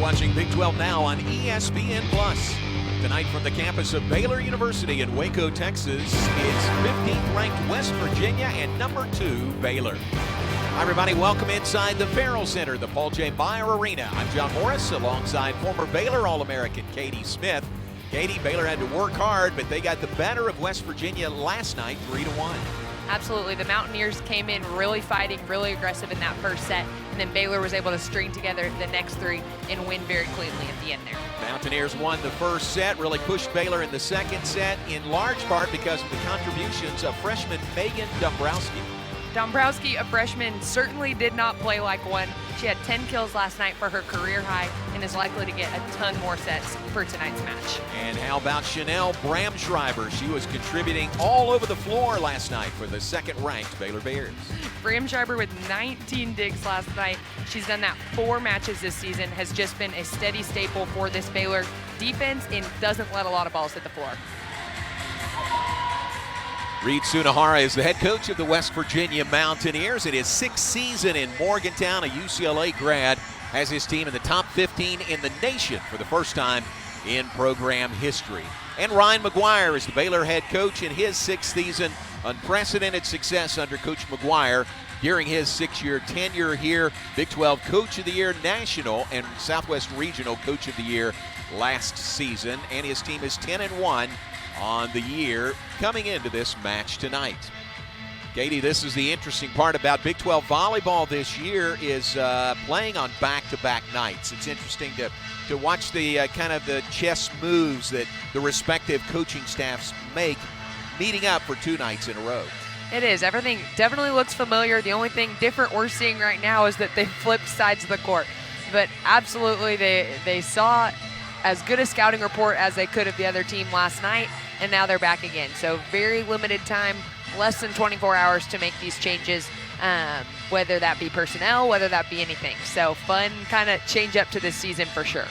watching Big 12 Now on ESPN+. Tonight from the campus of Baylor University in Waco, Texas, it's 15th ranked West Virginia and number 2 Baylor. Hi everybody, welcome inside the Farrell Center, the Paul J. Meyer Arena. I'm John Morris alongside former Baylor All-American Katie Smith. Katie, Baylor had to work hard, but they got the better of West Virginia last night, 3-1. Absolutely. The Mountaineers came in really fighting, really aggressive in that first set, and then Baylor was able to string together the next 3 and win very cleanly at the end there. Mountaineers won the first set, really pushed Baylor in the second set, in large part because of the contributions of freshman Megan Dombrowski. Dombrowski, a freshman, certainly did not play like one. She had 10 kills last night for her career high and is likely to get a ton more sets for tonight's match. And how about Chanel Bramschreiber? She was contributing all over the floor last night for the second-ranked Baylor Bears. Bramschreiber with 19 digs last night. She's done that 4 matches this season, has just been a steady staple for this Baylor defense and doesn't let a lot of balls hit the floor. Reed Sunahara is the head coach of the West Virginia Mountaineers. In his 6th season in Morgantown, a UCLA grad, has his team in the top 15 in the nation for the first time in program history. And Ryan McGuire is the Baylor head coach in his 6th season. Unprecedented success under Coach McGuire during his 6-year tenure here. Big 12 Coach of the Year National and Southwest Regional Coach of the Year last season. And his team is 10-1 on the year coming into this match tonight. Katie, this is the interesting part about Big 12 volleyball this year is playing on back-to-back nights. It's interesting to watch the kind of the chess moves that the respective coaching staffs make meeting up for 2 nights in a row. It is. Everything definitely looks familiar. The only thing different we're seeing right now is that they flipped sides of the court. But absolutely, they saw as good a scouting report as they could of the other team last night, and now they're back again. So very limited time, less than 24 hours to make these changes, whether that be personnel, whether that be anything. So fun kind of change up to this season for sure.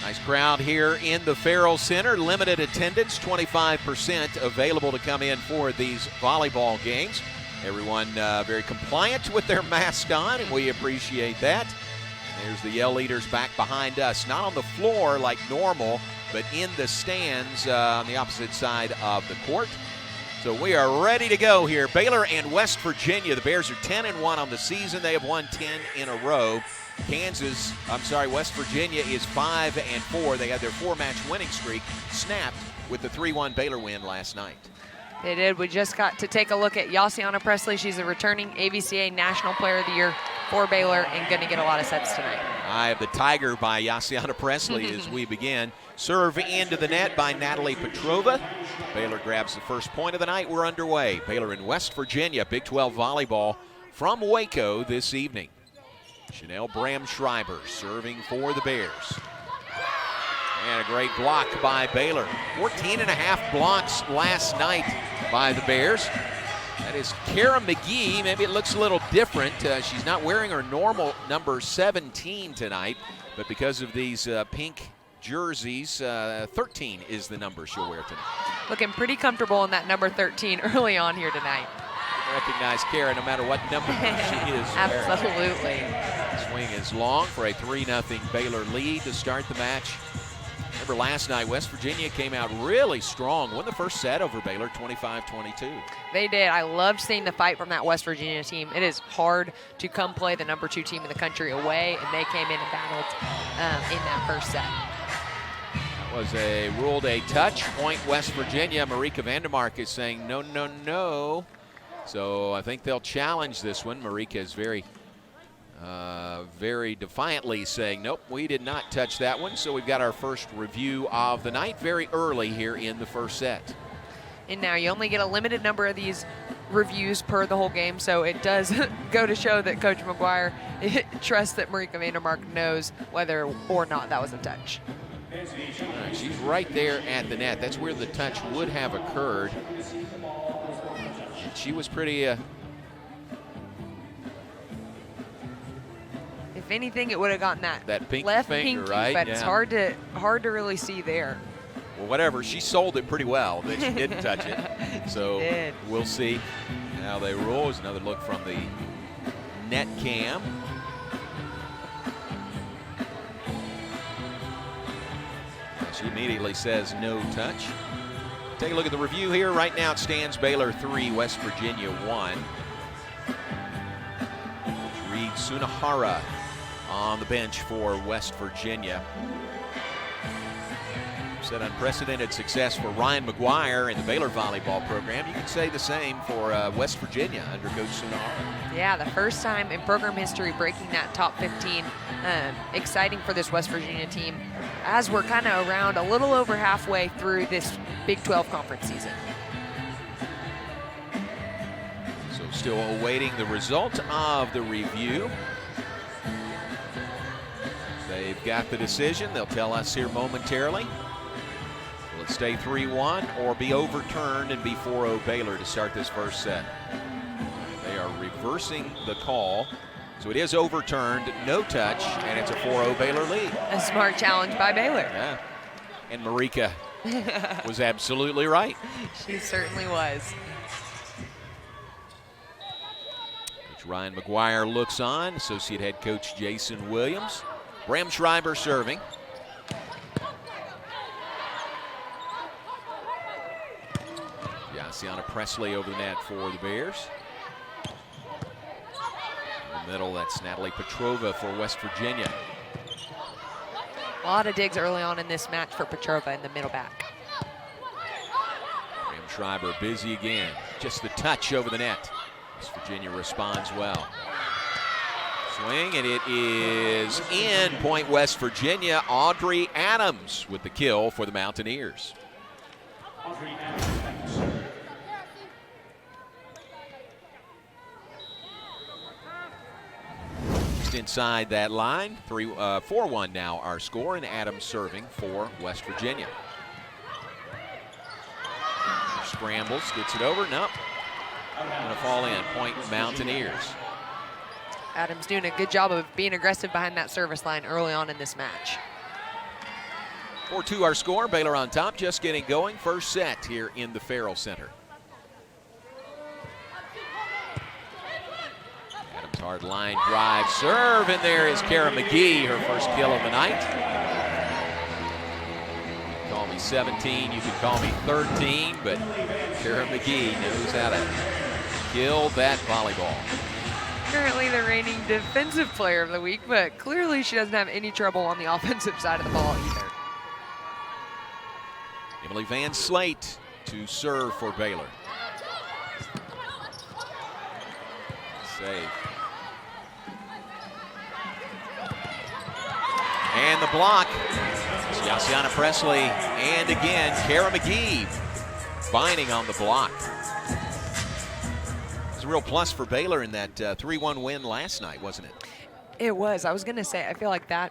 Nice crowd here in the Farrell Center. Limited attendance, 25% available to come in for these volleyball games. Everyone very compliant with their mask on, and we appreciate that. There's the Yell Leaders back behind us, not on the floor like normal, but in the stands on the opposite side of the court. So we are ready to go here. Baylor and West Virginia. The Bears are 10-1 on the season. They have won 10 in a row. West Virginia is 5-4. They had their 4-match winning streak snapped with the 3-1 Baylor win last night. They did. We just got to take a look at Yassiana Presley. She's a returning AVCA National Player of the Year for Baylor and going to get a lot of sets tonight. Eye of the Tiger by Yassiana Presley as we begin. Serve into the net by Natalie Petrova. Baylor grabs the first point of the night. We're underway. Baylor and West Virginia, Big 12 volleyball from Waco this evening. Chanel Bramschreiber serving for the Bears. And a great block by Baylor. 14.5 blocks last night by the Bears. That is Kara McGee. Maybe it looks a little different. She's not wearing her normal number 17 tonight, but because of these pink jerseys, 13 is the number she'll wear tonight. Looking pretty comfortable in that number 13 early on here tonight. Recognize Kara no matter what number she is Absolutely. wearing. Swing is long for a 3-0 Baylor lead to start the match. Remember last night, West Virginia came out really strong. Won the first set over Baylor, 25-22. They did. I loved seeing the fight from that West Virginia team. It is hard to come play the number 2 team in the country away, and they came in and battled in that first set. That was ruled a touch. Point West Virginia. Marika Vandermark is saying no, no, no. So I think they'll challenge this one. Marika is very defiantly saying, nope, we did not touch that one. So we've got our first review of the night very early here in the first set. And now you only get a limited number of these reviews per the whole game, so it does go to show that Coach McGuire trusts that Marika Vandermark knows whether or not that was a touch. She's right there at the net. That's where the touch would have occurred. She was pretty... If anything, it would have gotten that pink left finger, pinky, right? but yeah. It's hard to really see there. Well, whatever. She sold it pretty well that she didn't touch it. So we'll see how they roll. There's another look from the net cam. She immediately says no touch. Take a look at the review here. Right now it stands Baylor 3, West Virginia 1. Reed Sunahara on the bench for West Virginia. Said unprecedented success for Ryan McGuire in the Baylor volleyball program. You could say the same for West Virginia under Coach Sunahara. Yeah, the first time in program history breaking that top 15. Exciting for this West Virginia team as we're kind of around a little over halfway through this Big 12 conference season. So still awaiting the result of the review. They've got the decision. They'll tell us here momentarily. Will it stay 3-1 or be overturned and be 4-0 Baylor to start this first set? They are reversing the call. So it is overturned, no touch, and it's a 4-0 Baylor lead. A smart challenge by Baylor. Yeah. And Marika was absolutely right. She certainly was. Coach Ryan McGuire looks on. Associate head coach Jason Williams. Bram Schreiber serving. Yassiana Presley over the net for the Bears. In the middle, that's Natalie Petrova for West Virginia. A lot of digs early on in this match for Petrova in the middle back. Bram Schreiber busy again. Just the touch over the net. West Virginia responds well. Swing, and it is in. Point West Virginia. Audrey Adams with the kill for the Mountaineers. Just inside that line. 4-1 now our score, and Adams serving for West Virginia. Scrambles, gets it over. Nope. Gonna fall in. Point Mountaineers. Adams doing a good job of being aggressive behind that service line early on in this match. 4-2 our score. Baylor on top, just getting going. First set here in the Farrell Center. Adams hard line drive serve, and there is Kara McGee, her first kill of the night. You can call me 17, you can call me 13, but Kara McGee knows how to kill that volleyball. Currently the reigning defensive player of the week, but clearly she doesn't have any trouble on the offensive side of the ball either. Emily Van Slate to serve for Baylor. Save. And the block. It's Yassiana Presley, and again, Kara McGee binding on the block. It's a real plus for Baylor in that 3-1 win last night, wasn't it? It was. I was going to say, I feel like that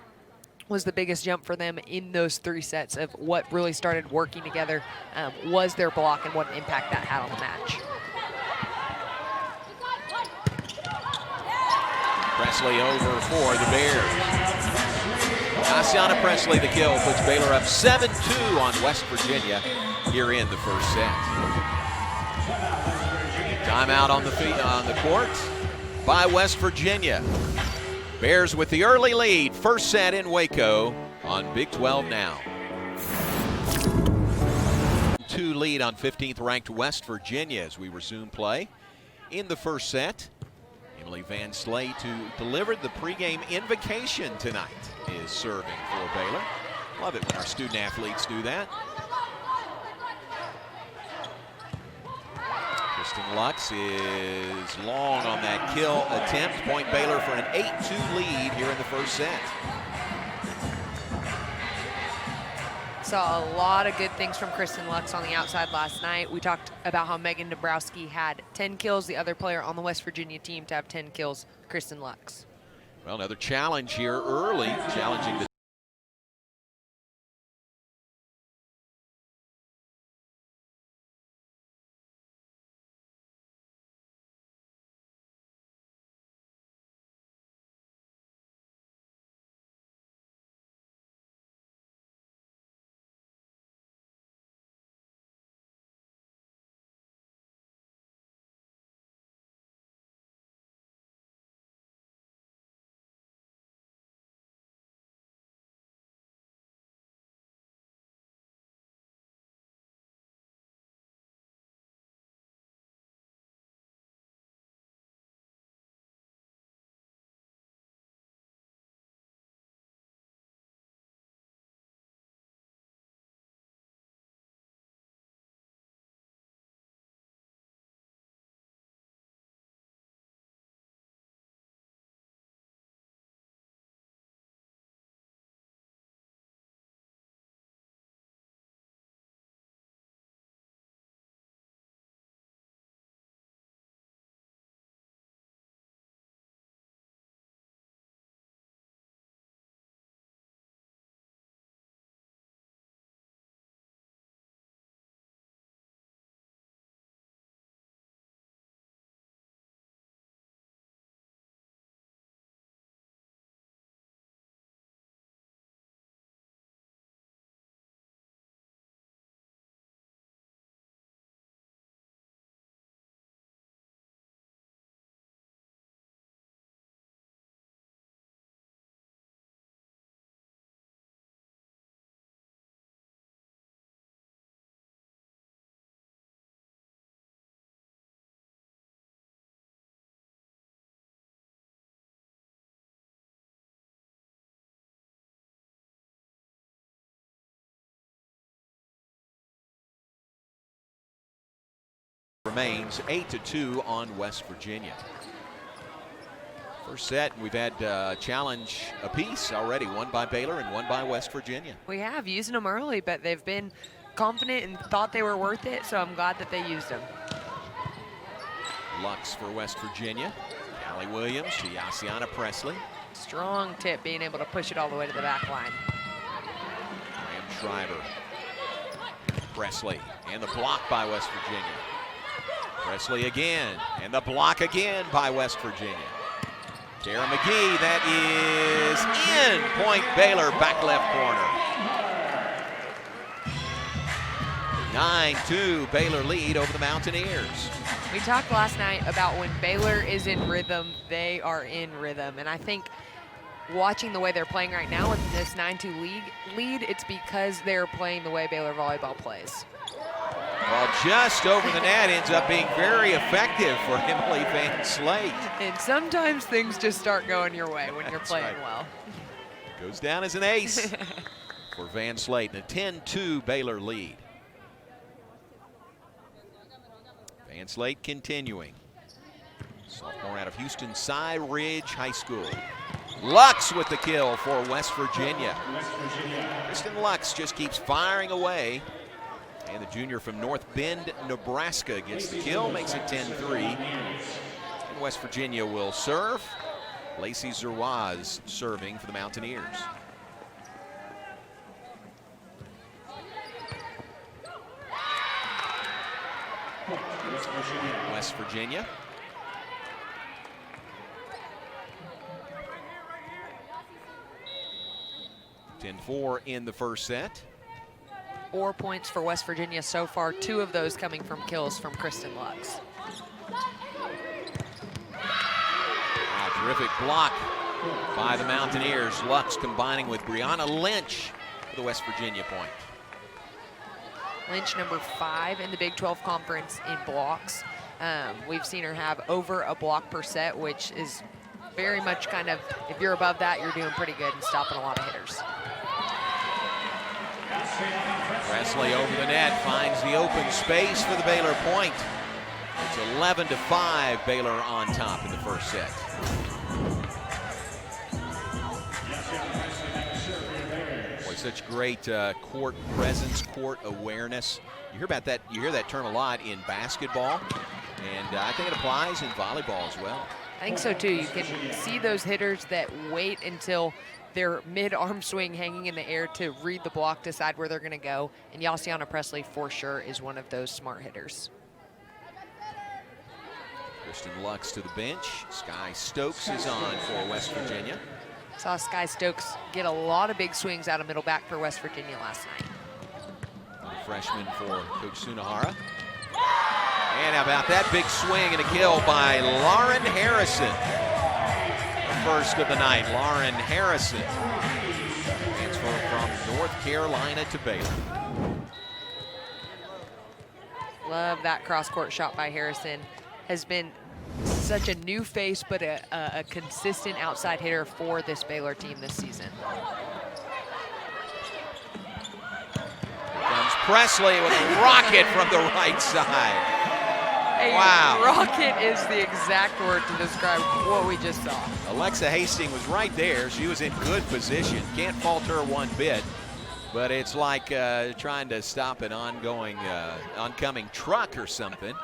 was the biggest jump for them in those 3 sets of what really started working together was their block and what impact that had on the match. Presley over for the Bears. Yassiana Presley, the kill, puts Baylor up 7-2 on West Virginia here in the first set. Timeout on the court by West Virginia. Bears with the early lead, first set in Waco on Big 12 now. 2 lead on 15th ranked West Virginia as we resume play in the first set. Emily Van Slate, who delivered the pregame invocation tonight, is serving for Baylor. Love it when our student athletes do that. Kristen Lux is long on that kill attempt. Point Baylor for an 8-2 lead here in the first set. Saw a lot of good things from Kristen Lux on the outside last night. We talked about how Megan Dabrowski had 10 kills, the other player on the West Virginia team to have 10 kills, Kristen Lux. Well, another challenge here early, challenging the Remains 8-2 on West Virginia. First set, we've had challenge apiece already, one by Baylor and one by West Virginia. We have using them early, but they've been confident and thought they were worth it, so I'm glad that they used them. Lux for West Virginia. Callie Williams to Yassiana Presley. Strong tip, being able to push it all the way to the back line. Graham Schreiber. Presley, and the block by West Virginia. Presley again, and the block again by West Virginia. Tara McGee, that is in. Point Baylor, back left corner. 9-2, Baylor lead over the Mountaineers. We talked last night about when Baylor is in rhythm, they are in rhythm. And I think watching the way they're playing right now with this 9-2 lead, it's because they're playing the way Baylor Volleyball plays. Well, just over the net ends up being very effective for Emily Van Slate. And sometimes things just start going your way when you're playing well. Goes down as an ace for Van Slate, and a 10-2 Baylor lead. Van Slate continuing. Sophomore out of Houston Cy Ridge High School. Lux with the kill for West Virginia. Kristen Lux just keeps firing away. And the junior from North Bend, Nebraska gets the kill, makes it 10-3. And West Virginia will serve. Lacey Zerwaz serving for the Mountaineers. West Virginia. (10-4) in the first set. 4 points for West Virginia so far, 2 of those coming from kills from Kristen Lux. Terrific block by the Mountaineers. Lux combining with Brianna Lynch for the West Virginia point. Lynch, number 5 in the Big 12 Conference in blocks. We've seen her have over a block per set, which is very much kind of, if you're above that, you're doing pretty good and stopping a lot of hitters. Presley over the net, finds the open space for the Baylor point. It's 11-5, Baylor on top in the first set. Boy, such great court presence, court awareness. You hear about that, you hear that term a lot in basketball, and I think it applies in volleyball as well. I think so too. You can see those hitters that wait until their mid-arm swing hanging in the air to read the block, decide where they're going to go. And Yassiana Presley, for sure, is one of those smart hitters. Kristen Lux to the bench. Sky Stokes is on for West Virginia. Saw Sky Stokes get a lot of big swings out of middle back for West Virginia last night. The freshman for Coach Sunahara. And how about that big swing and a kill by Lauren Harrison. First of the night, Lauren Harrison. Transfer from North Carolina to Baylor. Love that cross-court shot by Harrison. Has been such a new face, but a consistent outside hitter for this Baylor team this season. Here comes Presley with a rocket from the right side. Wow. Rocket is the exact word to describe what we just saw. Alexa Hastings was right there. She was in good position. Can't fault her one bit. But it's like trying to stop an oncoming truck or something.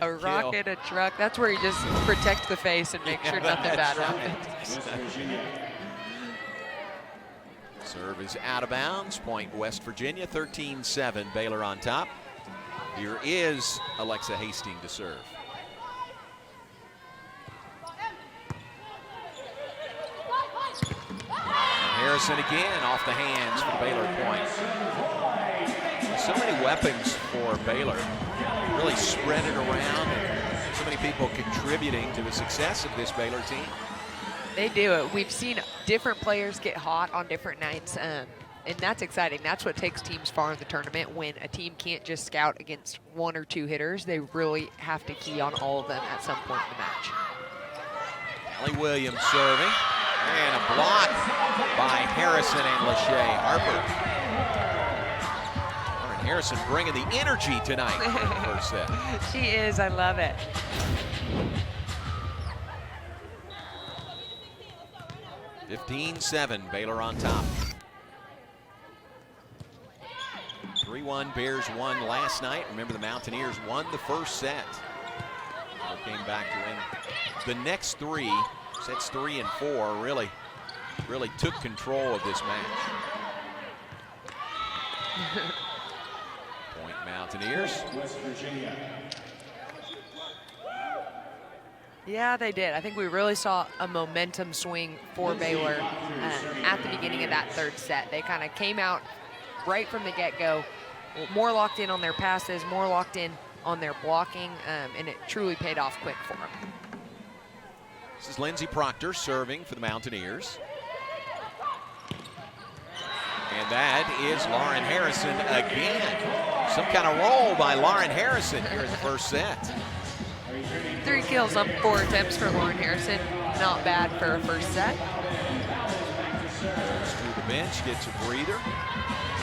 A rocket, a truck. That's where you just protect the face and make sure nothing bad happens. Serve is out of bounds. Point West Virginia, 13-7. Baylor on top. Here is Alexa Hastings to serve. And Harrison again off the hands for the Baylor point. So many weapons for Baylor. Really spread it around, and so many people contributing to the success of this Baylor team. They do it. We've seen different players get hot on different nights. And that's exciting. That's what takes teams far in the tournament, when a team can't just scout against 1 or 2 hitters. They really have to key on all of them at some point in the match. Callie Williams serving. And a block by Harrison and Lachey Harper. Lauren Harrison bringing the energy tonight in the first set. She is. I love it. (15-7), Baylor on top. 3-1, Bears won last night. Remember, the Mountaineers won the first set. Baylor came back to win the next three. Sets 3 and 4 really took control of this match. Point Mountaineers. West Virginia. Yeah, they did. I think we really saw a momentum swing for Baylor at the beginning of that third set. They kind of came out right from the get-go, more locked in on their passes, more locked in on their blocking, and it truly paid off quick for them. This is Lindsey Proctor serving for the Mountaineers. And that is Lauren Harrison again. Some kind of roll by Lauren Harrison here in the first set. 3 kills on 4 attempts for Lauren Harrison. Not bad for a first set. Goes to the bench, gets a breather.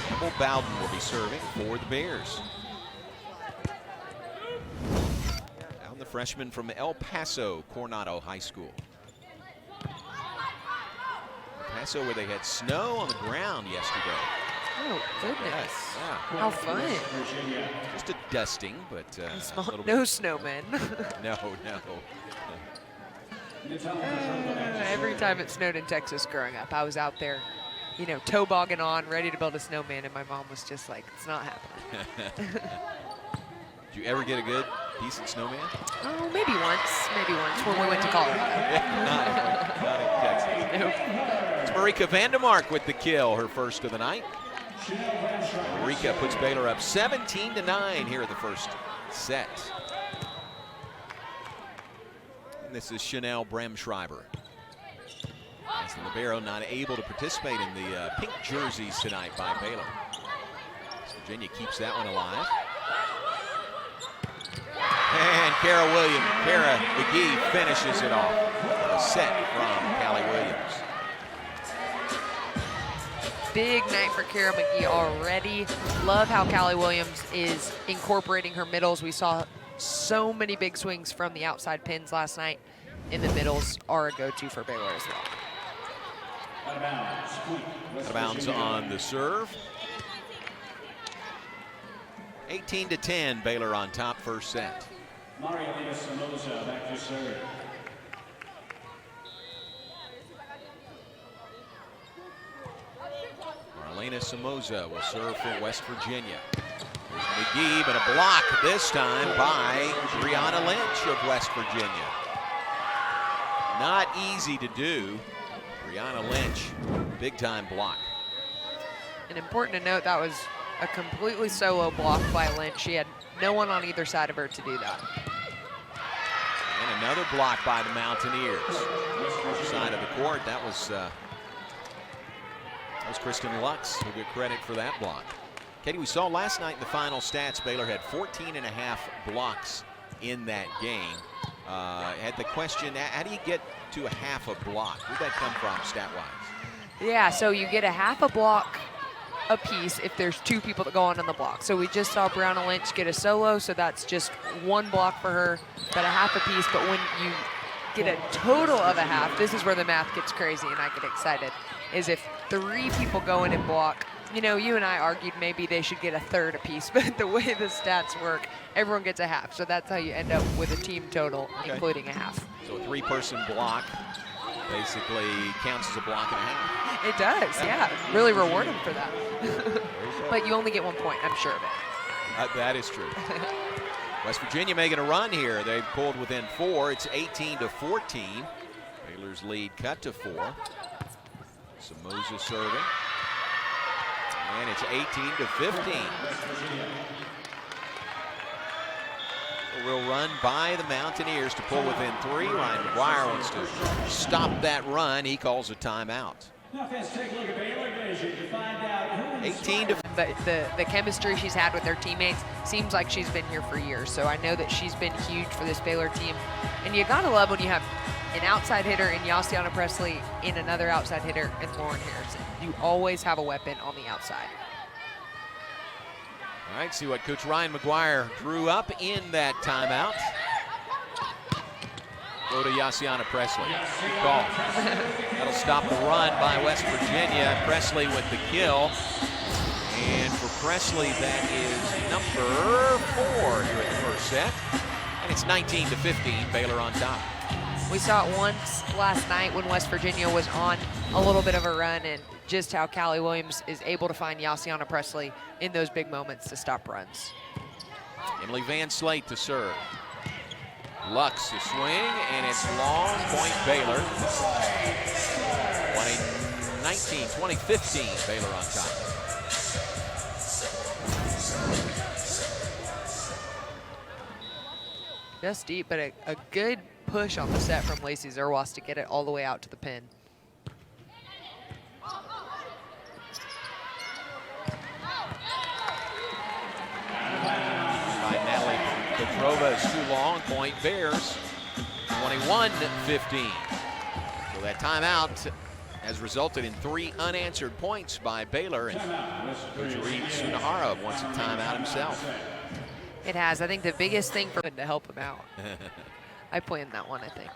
Campbell Bowden will be serving for the Bears. Down the freshman from El Paso Coronado High School. El Paso, where they had snow on the ground yesterday. Oh, goodness. Yeah. How fun. Just a dusting, but no snowmen. No. Every time it snowed in Texas growing up, I was out there, you know, toboggan on, ready to build a snowman, and my mom was just like, it's not happening. Did you ever get a good, decent snowman? Oh, maybe once when we went to Colorado. not in Texas. Nope. It's Marika Vandermark with the kill, her first of the night. Marika puts Baylor up 17-9 here in the first set. And this is Chanel Bremschreiber. As the libero not able to participate in the pink jerseys tonight by Baylor. Virginia keeps that one alive. And Kara McGee finishes it off. A set from Callie Williams. Big night for Kara McGee already. Love how Callie Williams is incorporating her middles. We saw so many big swings from the outside pins last night, and the middles are a go-to for Baylor as well. Out of bounds on the serve. 18-10, Baylor on top first set. Marielena Somoza back to serve. Marlena Somoza will serve for West Virginia. There's McGee, but a block this time by Brianna Lynch of West Virginia. Not easy to do. Brianna Lynch, big time block. And important to note, that was a completely solo block by Lynch. She had no one on either side of her to do that. And another block by the Mountaineers. Side of the court, that was Kristen Lux, who get credit for that block. Katie, we saw last night in the final stats, Baylor had 14.5 blocks in that game. Had the question, how do you get to a half a block? Where'd that come from, stat-wise? Yeah, so you get a half a block a piece if there's 2 people that go on the block. So we just saw Brianna Lynch get a solo, so that's just 1 block for her, but a half a piece. But when you get a total of a half, this is where the math gets crazy and I get excited, is if 3 people go in and block, you know, you and I argued maybe they should get a third apiece, but the way the stats work, everyone gets a half. So that's how you end up with a team total, including a half. So a 3-person block basically counts as a block and a half. It does, yeah. Really rewarding for that. But you only get 1 point, I'm sure of it. That is true. West Virginia making a run here. They've pulled within 4. It's 18-14. Baylor's lead cut to 4. Somoza serving. And it's 18-15. A real run by the Mountaineers to pull within 3. Ryan McGuire wants to stop that run. He calls a timeout. 18 to. But the chemistry she's had with her teammates seems like she's been here for years. So I know that she's been huge for this Baylor team. And you gotta love when you have an outside hitter in Yassiana Presley and another outside hitter in Lauren Harrison. You always have a weapon on the outside. All right, see what Coach Ryan McGuire drew up in that timeout. Go to Yassiana Presley. Good call. That'll stop the run by West Virginia. Presley with the kill. And for Presley, that is number 4 here in the first set. And it's 19-15, Baylor on top. We saw it once last night when West Virginia was on a little bit of a run, and just how Callie Williams is able to find Yassiana Presley in those big moments to stop runs. Emily Van Slate to serve. Lux to swing, and it's long point Baylor. 2015, Baylor on top. Just deep, but a good push on the set from Lacey Zerwas to get it all the way out to the pin. By Natalie Petrova is too long, point Bears, 21-15. So that timeout has resulted in 3 unanswered points by Baylor, and Coach Reed Sunahara wants a timeout himself. It has. I think the biggest thing for him to help him out. I planned that one, I think.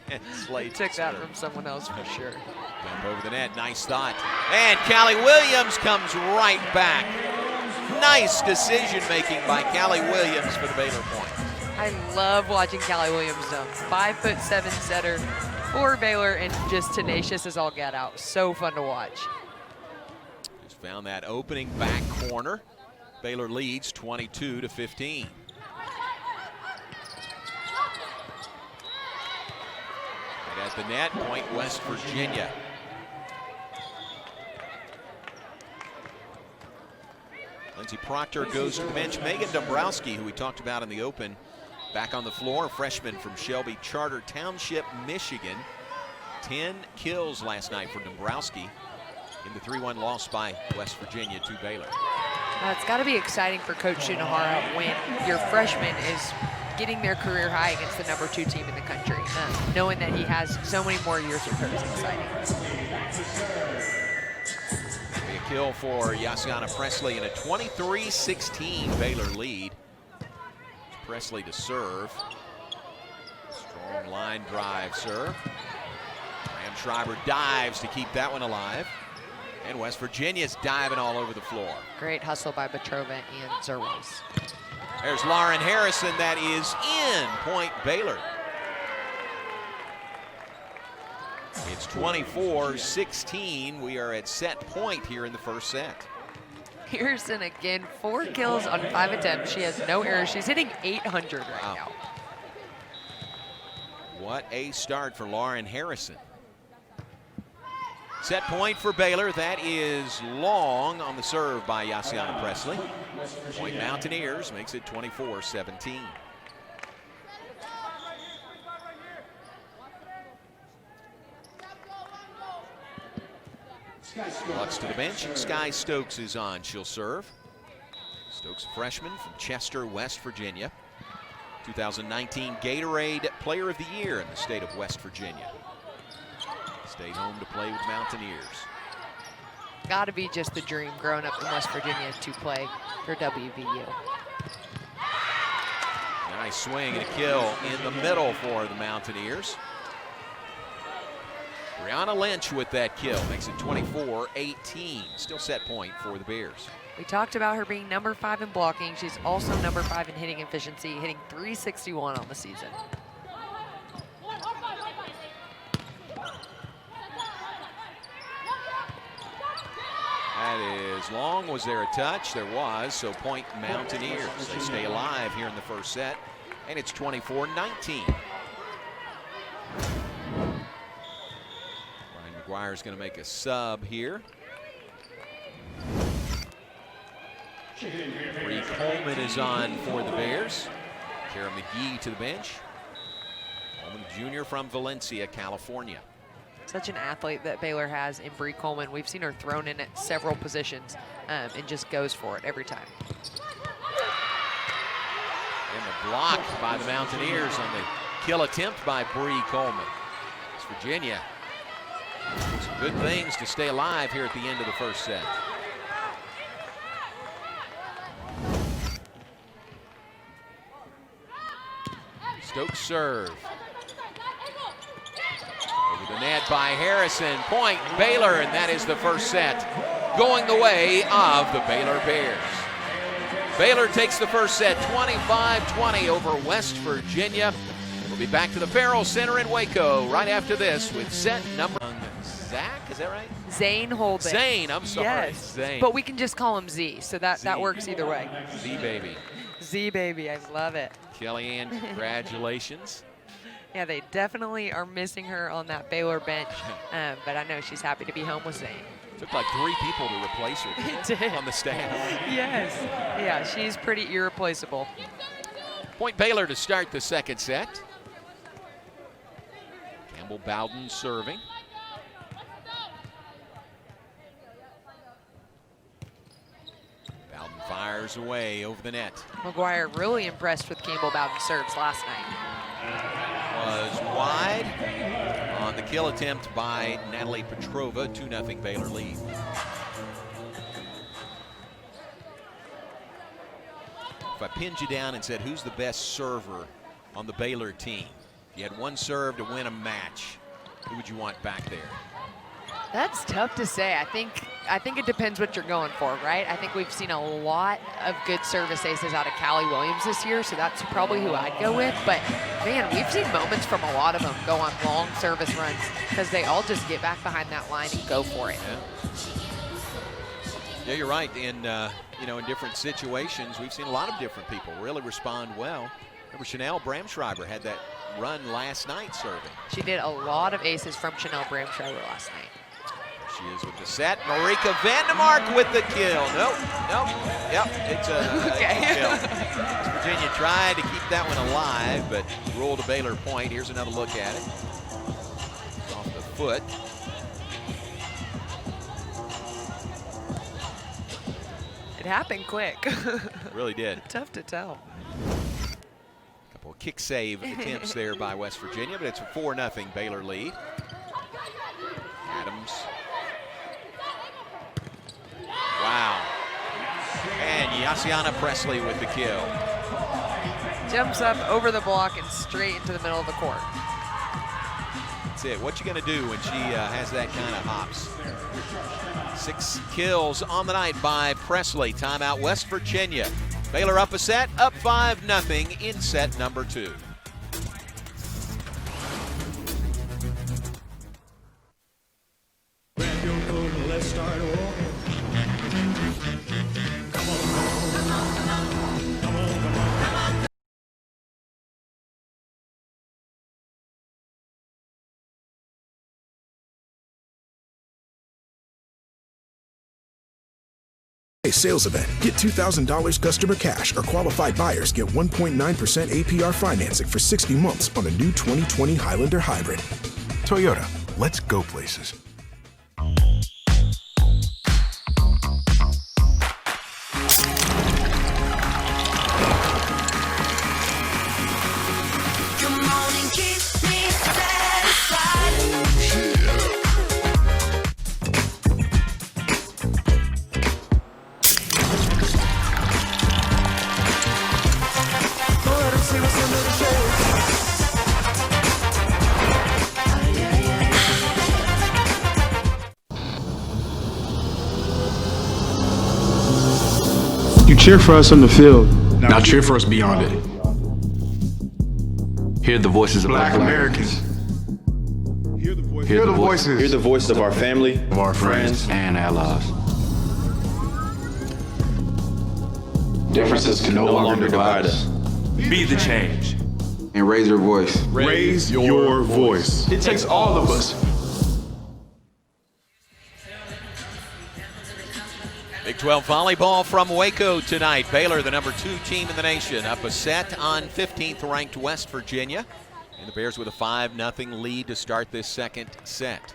And Slade Took that from someone else for sure. Dump over the net, nice thought. And Callie Williams comes right back. Nice decision making by Callie Williams for the Baylor point. I love watching Callie Williams dunk. 5'7" setter for Baylor and just tenacious as all get out. So fun to watch. Just found that opening back corner. Baylor leads 22-15. Right at the net, point West Virginia. Lindsey Proctor goes to the bench. Megan Dombrowski, who we talked about in the open, back on the floor, freshman from Shelby Charter Township, Michigan. 10 kills last night for Dombrowski in the 3-1 loss by West Virginia to Baylor. It's got to be exciting for Coach Sunahara when your freshman is getting their career high against the #2 team in the country. Knowing that he has so many more years with her is exciting. A kill for Yassiana Presley in a 23-16 Baylor lead. Presley to serve. Strong line drive serve. Graham Schreiber dives to keep that one alive. And West Virginia's diving all over the floor. Great hustle by Petrova and Zerwas. There's Lauren Harrison, that is in, point Baylor. It's 24-16. We are at set point here in the first set. Harrison again, 4 kills on 5 attempts. She has no errors. She's hitting 800 right now. What a start for Lauren Harrison. Set point for Baylor. That is long on the serve by Yassiana Presley. Point Mountaineers makes it 24-17. Lux to the bench, and Sky Stokes is on. She'll serve. Stokes, a freshman from Chester, West Virginia. 2019 Gatorade Player of the Year in the state of West Virginia. Stayed home to play with Mountaineers. Got to be just the dream growing up in West Virginia to play for WVU. Nice swing and a kill in the middle for the Mountaineers. Brianna Lynch with that kill makes it 24-18. Still set point for the Bears. We talked about her being number 5 in blocking. She's also number 5 in hitting efficiency, hitting .361 on the season. That is long. Was there a touch? There was. So point Mountaineers. They stay alive here in the first set. And it's 24-19. Ryan McGuire is going to make a sub here. Bree Coleman is on for the Bears. Kara McGee to the bench. Coleman Jr. from Valencia, California. Such an athlete that Baylor has in Bree Coleman. We've seen her thrown in at several positions and just goes for it every time. And the block by the Mountaineers on the kill attempt by Bree Coleman. West Virginia doing some good things to stay alive here at the end of the first set. Stokes serve. Over the net by Harrison. Point Baylor, and that is the first set going the way of the Baylor Bears. Baylor takes the first set 25-20 over West Virginia. We'll be back to the Farrell Center in Waco right after this with set number. Zach, is that right? Zane Holden. Zane, I'm sorry. Yes, Zane. but we can just call him Z, so that works either way. Z baby. Z baby, I love it. Kellyanne, congratulations. Yeah, they definitely are missing her on that Baylor bench, but I know she's happy to be home with Zane. Took like 3 people to replace her on the staff. Yes, yeah, she's pretty irreplaceable. Point Baylor to start the second set. Campbell Bowden serving. Bowden fires away over the net. McGuire really impressed with Campbell Bowden's serves last night. Was wide on the kill attempt by Natalie Petrova. 2-0 Baylor lead. If I pinned you down and said who's the best server on the Baylor team, if you had one serve to win a match, who would you want back there? That's tough to say. I think it depends what you're going for, right? I think we've seen a lot of good service aces out of Callie Williams this year, so that's probably who I'd go with. But man, we've seen moments from a lot of them go on long service runs because they all just get back behind that line and go for it. Yeah, you're right. In in different situations, we've seen a lot of different people really respond well. Remember, Chanel Bramschreiber had that run last night serving. She did a lot of aces from Chanel Bramschreiber last night. She is with the set. Marika Vandemark with the kill. Nope. Yep, it's a kill. Virginia tried to keep that one alive, but ruled a Baylor point. Here's another look at it. It's off the foot. It happened quick. It really did. Tough to tell. Couple of kick save attempts there by West Virginia, but it's a 4-0 Baylor lead. Adams. Wow. And Yassiana Presley with the kill. Jumps up over the block and straight into the middle of the court. That's it. What you going to do when she has that kind of hops? 6 kills on the night by Presley. Timeout West Virginia. Baylor up a set, up 5-0 in set number 2. Grab your coat and let's start walking. Come on, come on, come on, come on. Sales event. Get $2,000 customer cash or qualified buyers get 1.9% APR financing for 60 months on a new 2020 Highlander Hybrid. Toyota, let's go places. Come on and keep me satisfied. You cheer for us on the field. Now cheer for us beyond it. Hear the voices of Black Americans. Hear the voices. Hear the voice of our family, Of our friends. And allies. Differences can no longer divide us. Be the change. and raise your voice. Raise your voice. It takes all of us. Big 12 volleyball from Waco tonight. Baylor, the number 2 team in the nation, up a set on 15th ranked West Virginia. And the Bears with a 5-0 lead to start this second set.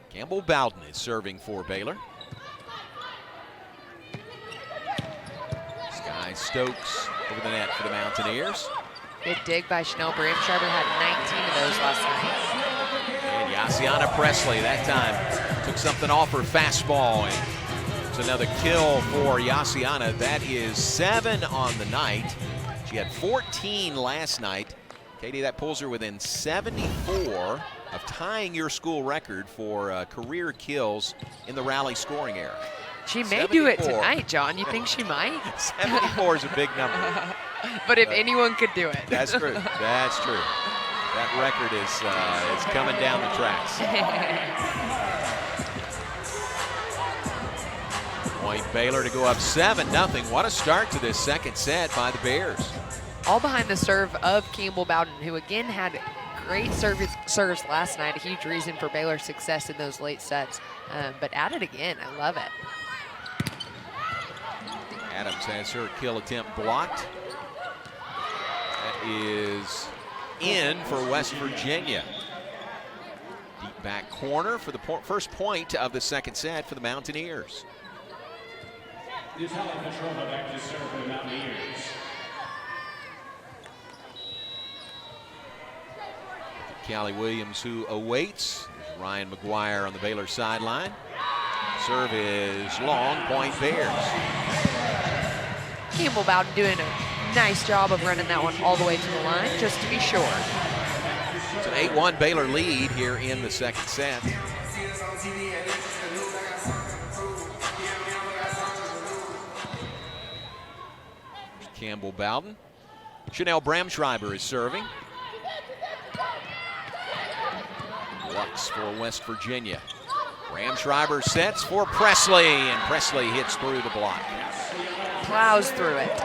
Campbell Bowden is serving for Baylor. Sky Stokes over the net for the Mountaineers. Good dig by Chanel Bramschreiber, had 19 of those last night. And Yassiana Presley that time took something off her fastball. And it's another kill for Yassiana. That is 7 on the night. She had 14 last night Katie, that pulls her within 74 of tying your school record for career kills in the rally scoring era. She may do it tonight, John. You think she might? 74 is a big number. But if anyone could do it. That's true. That's true. That record is coming down the tracks. Point Baylor to go up 7-0. What a start to this second set by the Bears. All behind the serve of Campbell Bowden, who again had great serves last night, a huge reason for Baylor's success in those late sets. But at it again, I love it. Adams has her kill attempt blocked. That is in for West Virginia. Deep back corner for the first point of the second set for the Mountaineers. Natalia Petrova back to serve for the Mountaineers. Callie Williams, who awaits. There's Ryan McGuire on the Baylor sideline. Serve is long, point Bears. Campbell Bowden doing a nice job of running that one all the way to the line, just to be sure. It's an 8-1 Baylor lead here in the second set. Campbell Bowden. Chanel Bramschreiber is serving. Lux for West Virginia. Bramschreiber sets for Presley, and Presley hits through the block. Plows through it.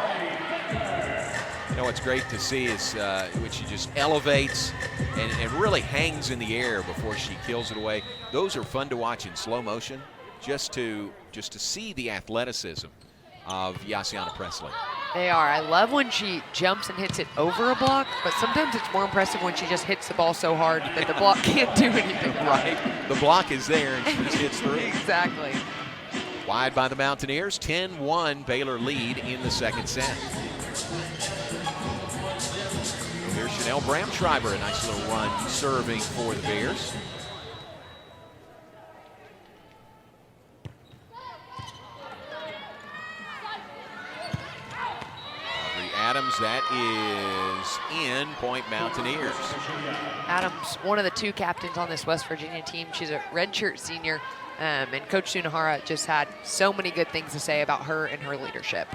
You know what's great to see is when she just elevates and really hangs in the air before she kills it away. Those are fun to watch in slow motion, just to see the athleticism of Yassiana Presley. They are. I love when she jumps and hits it over a block, but sometimes it's more impressive when she just hits the ball so hard that the block can't do anything. Right. The block is there and she just hits through. Exactly. Wide by the Mountaineers, 10-1 Baylor lead in the second set. Here's Chanel Bramschreiber, a nice little run serving for the Bears. Adams, that is in, point Mauntaineers. Adams, one of the two captains on this West Virginia team. She's a redshirt senior, and Coach Sunahara just had so many good things to say about her and her leadership.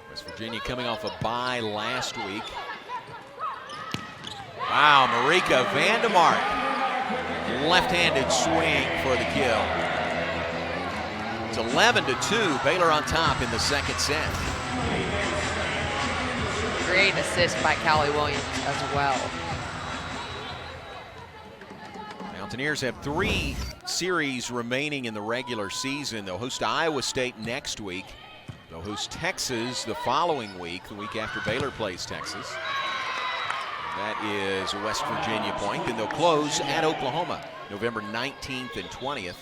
West Virginia coming off a bye last week. Wow, Marika Vandemark. Left-handed swing for the kill. It's 11-2, Baylor on top in the second set. Great assist by Callie Williams as well. Mountaineers have 3 series remaining in the regular season. They'll host Iowa State next week. They'll host Texas the following week, the week after Baylor plays Texas. That is a West Virginia point. Then they'll close at Oklahoma, November 19th and 20th.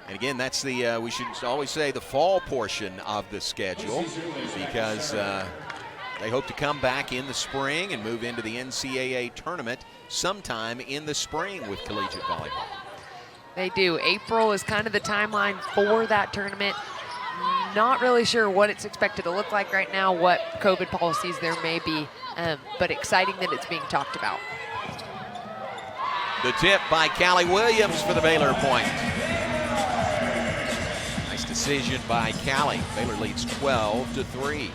And again, that's the, we should always say, the fall portion of the schedule, because they hope to come back in the spring and move into the NCAA tournament sometime in the spring with collegiate volleyball. They do. April is kind of the timeline for that tournament. Not really sure what it's expected to look like right now, what COVID policies there may be, but exciting that it's being talked about. The tip by Callie Williams for the Baylor point. Nice decision by Callie. Baylor leads 12-3.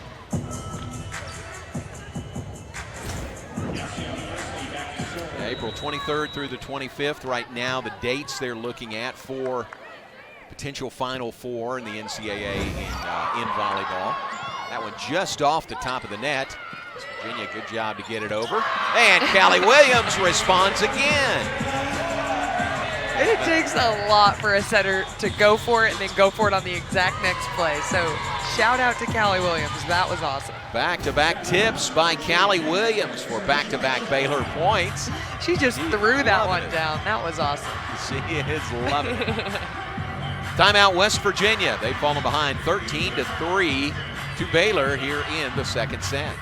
April 23rd through the 25th right now, the dates they're looking at for potential Final Four in the NCAA in volleyball. That one just off the top of the net. Virginia, good job to get it over. And Callie Williams responds again. It takes a lot for a setter to go for it and then go for it on the exact next play. So shout out to Callie Williams. That was awesome. Back-to-back tips by Callie Williams for back-to-back Baylor points. She just threw that one down. That was awesome. She is loving it. Timeout West Virginia. They've fallen behind 13-3 to Baylor here in the second set.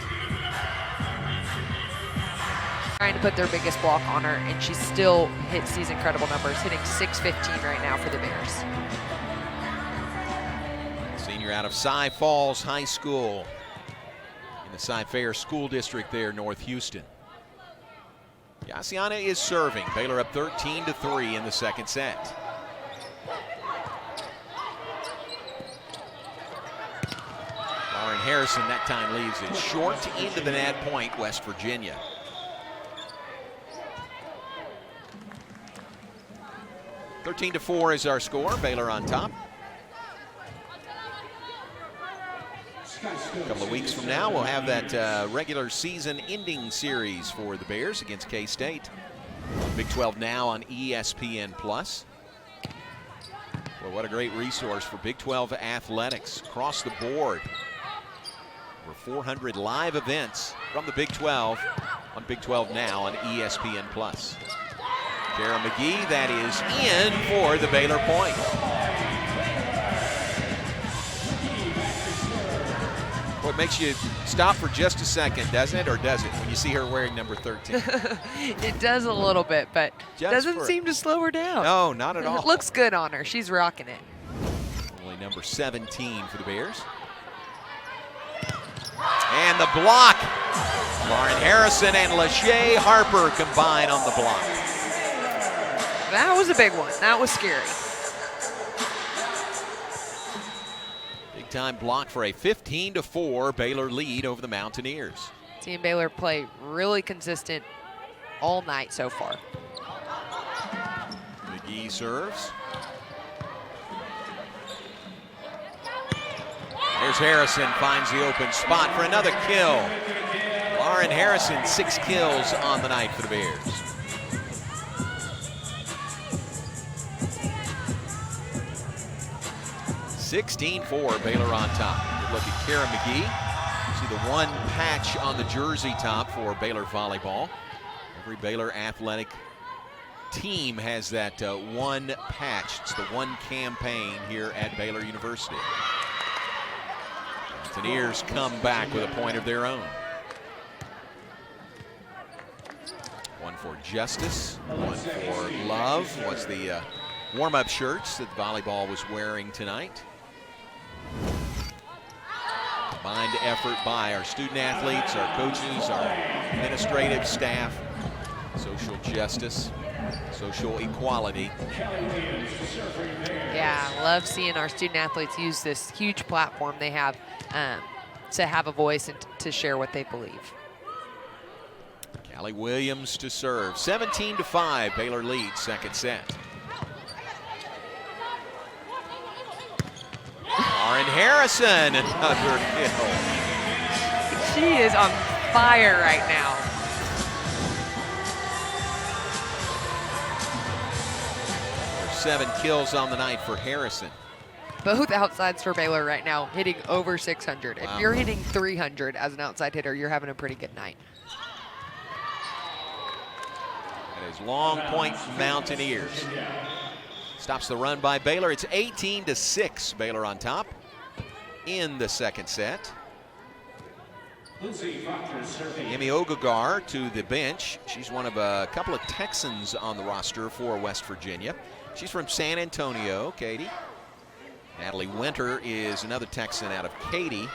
Trying to put their biggest block on her, and she still hits these incredible numbers, hitting 615 right now for the Bears. senior out of Cy Falls High School in the Cy Fair School District there, North Houston. Yassiana is serving. Baylor up 13-3 in the second set. Lauren Harrison that time leaves it short into the net point, West Virginia. (13-4) is our score. Baylor on top. A couple of weeks from now, we'll have that regular season ending series for the Bears against K-State. Big 12 now on ESPN+. Well, what a great resource for Big 12 athletics across the board. Over 400 live events from the Big 12 on Big 12 Now on ESPN+. Kara McGee, that is in for the Baylor point. Well, it makes you stop for just a second, doesn't it? Or does it, when you see her wearing number 13? It does a little bit, but doesn't seem to slow her down. No, not at all. It looks good on her. She's rocking it. Only number 17 for the Bears. And the block. Lauren Harrison and Lachey Harper combine on the block. That was a big one. That was scary. Big time block for a 15-4 Baylor lead over the Mountaineers. Seeing Baylor play really consistent all night so far. McGee serves. There's Harrison, finds the open spot for another kill. Lauren Harrison, 6 kills on the night for the Bears. (16-4) Baylor on top. Good look at Kara McGee. See the one patch on the jersey top for Baylor Volleyball. Every Baylor athletic team has that one patch. It's the one campaign here at Baylor University. Mountaineers come back with a point of their own. One for Justice, one for Love. What's the warm-up shirts that volleyball was wearing tonight. Combined effort by our student athletes, our coaches, our administrative staff, social justice, social equality. Yeah, I love seeing our student athletes use this huge platform they have to have a voice and to share what they believe. Callie Williams to serve. 17-5, Baylor leads second set. Lauren Harrison, another kill. She is on fire right now. There's 7 kills on the night for Harrison. Both outsides for Baylor right now hitting over 600. Wow. If you're hitting 300 as an outside hitter, you're having a pretty good night. That is long point Mountaineers. Stops the run by Baylor. It's 18-6. Baylor on top in the second set. Emi Ogagar to the bench. She's one of a couple of Texans on the roster for West Virginia. She's from San Antonio, Katie. Natalie Winter is another Texan out of Katy,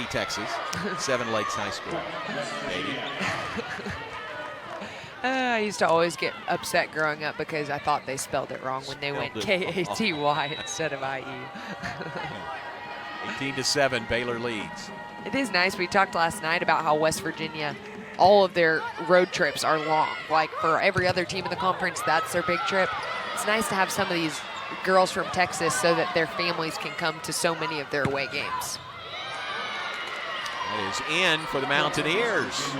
Texas. Seven Lakes High School. Katie. I used to always get upset growing up because I thought they spelled it wrong when they went K-A-T-Y instead of I-E. 18-7, Baylor leads. It is nice. We talked last night about how West Virginia, all of their road trips are long. Like for every other team in the conference, that's their big trip. It's nice to have some of these girls from Texas so that their families can come to so many of their away games. That is in for the Mountaineers.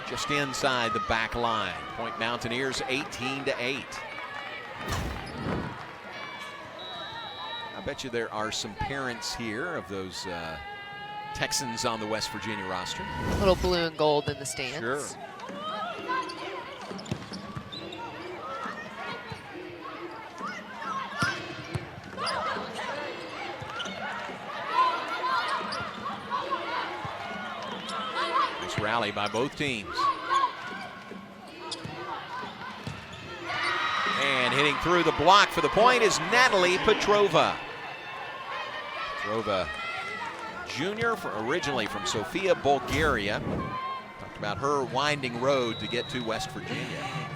Just inside the back line. Point Mountaineers 18-8. I bet you there are some parents here of those Texans on the West Virginia roster. A little blue and gold in the stands. Sure. Nice rally by both teams. And hitting through the block for the point is Natalie Petrova. Petrova Jr., originally from Sofia, Bulgaria. Talked about her winding road to get to West Virginia.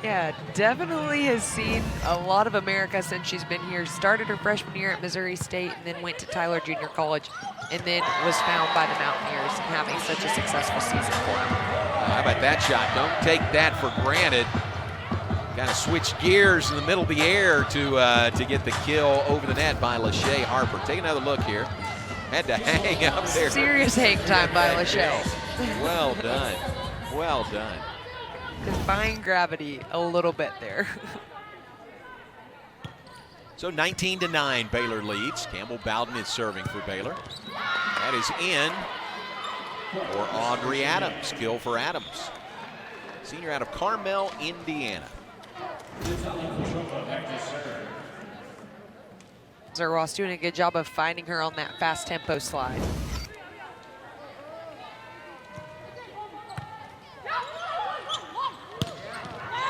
Yeah, definitely has seen a lot of America since she's been here. Started her freshman year at Missouri State and then went to Tyler Junior College and then was found by the Mountaineers and having such a successful season for them. How about that shot? Don't take that for granted. Got to switch gears in the middle of the air to get the kill over the net by Lachey Harper. Take another look here. Had to hang up there. Serious hang time by Lachey. Well done. Well done. Defying gravity a little bit there. So 19-9, Baylor leads. Campbell Bowden is serving for Baylor. That is in for Audrey Adams. Kill for Adams. Senior out of Carmel, Indiana. Ross doing a good job of finding her on that fast tempo slide.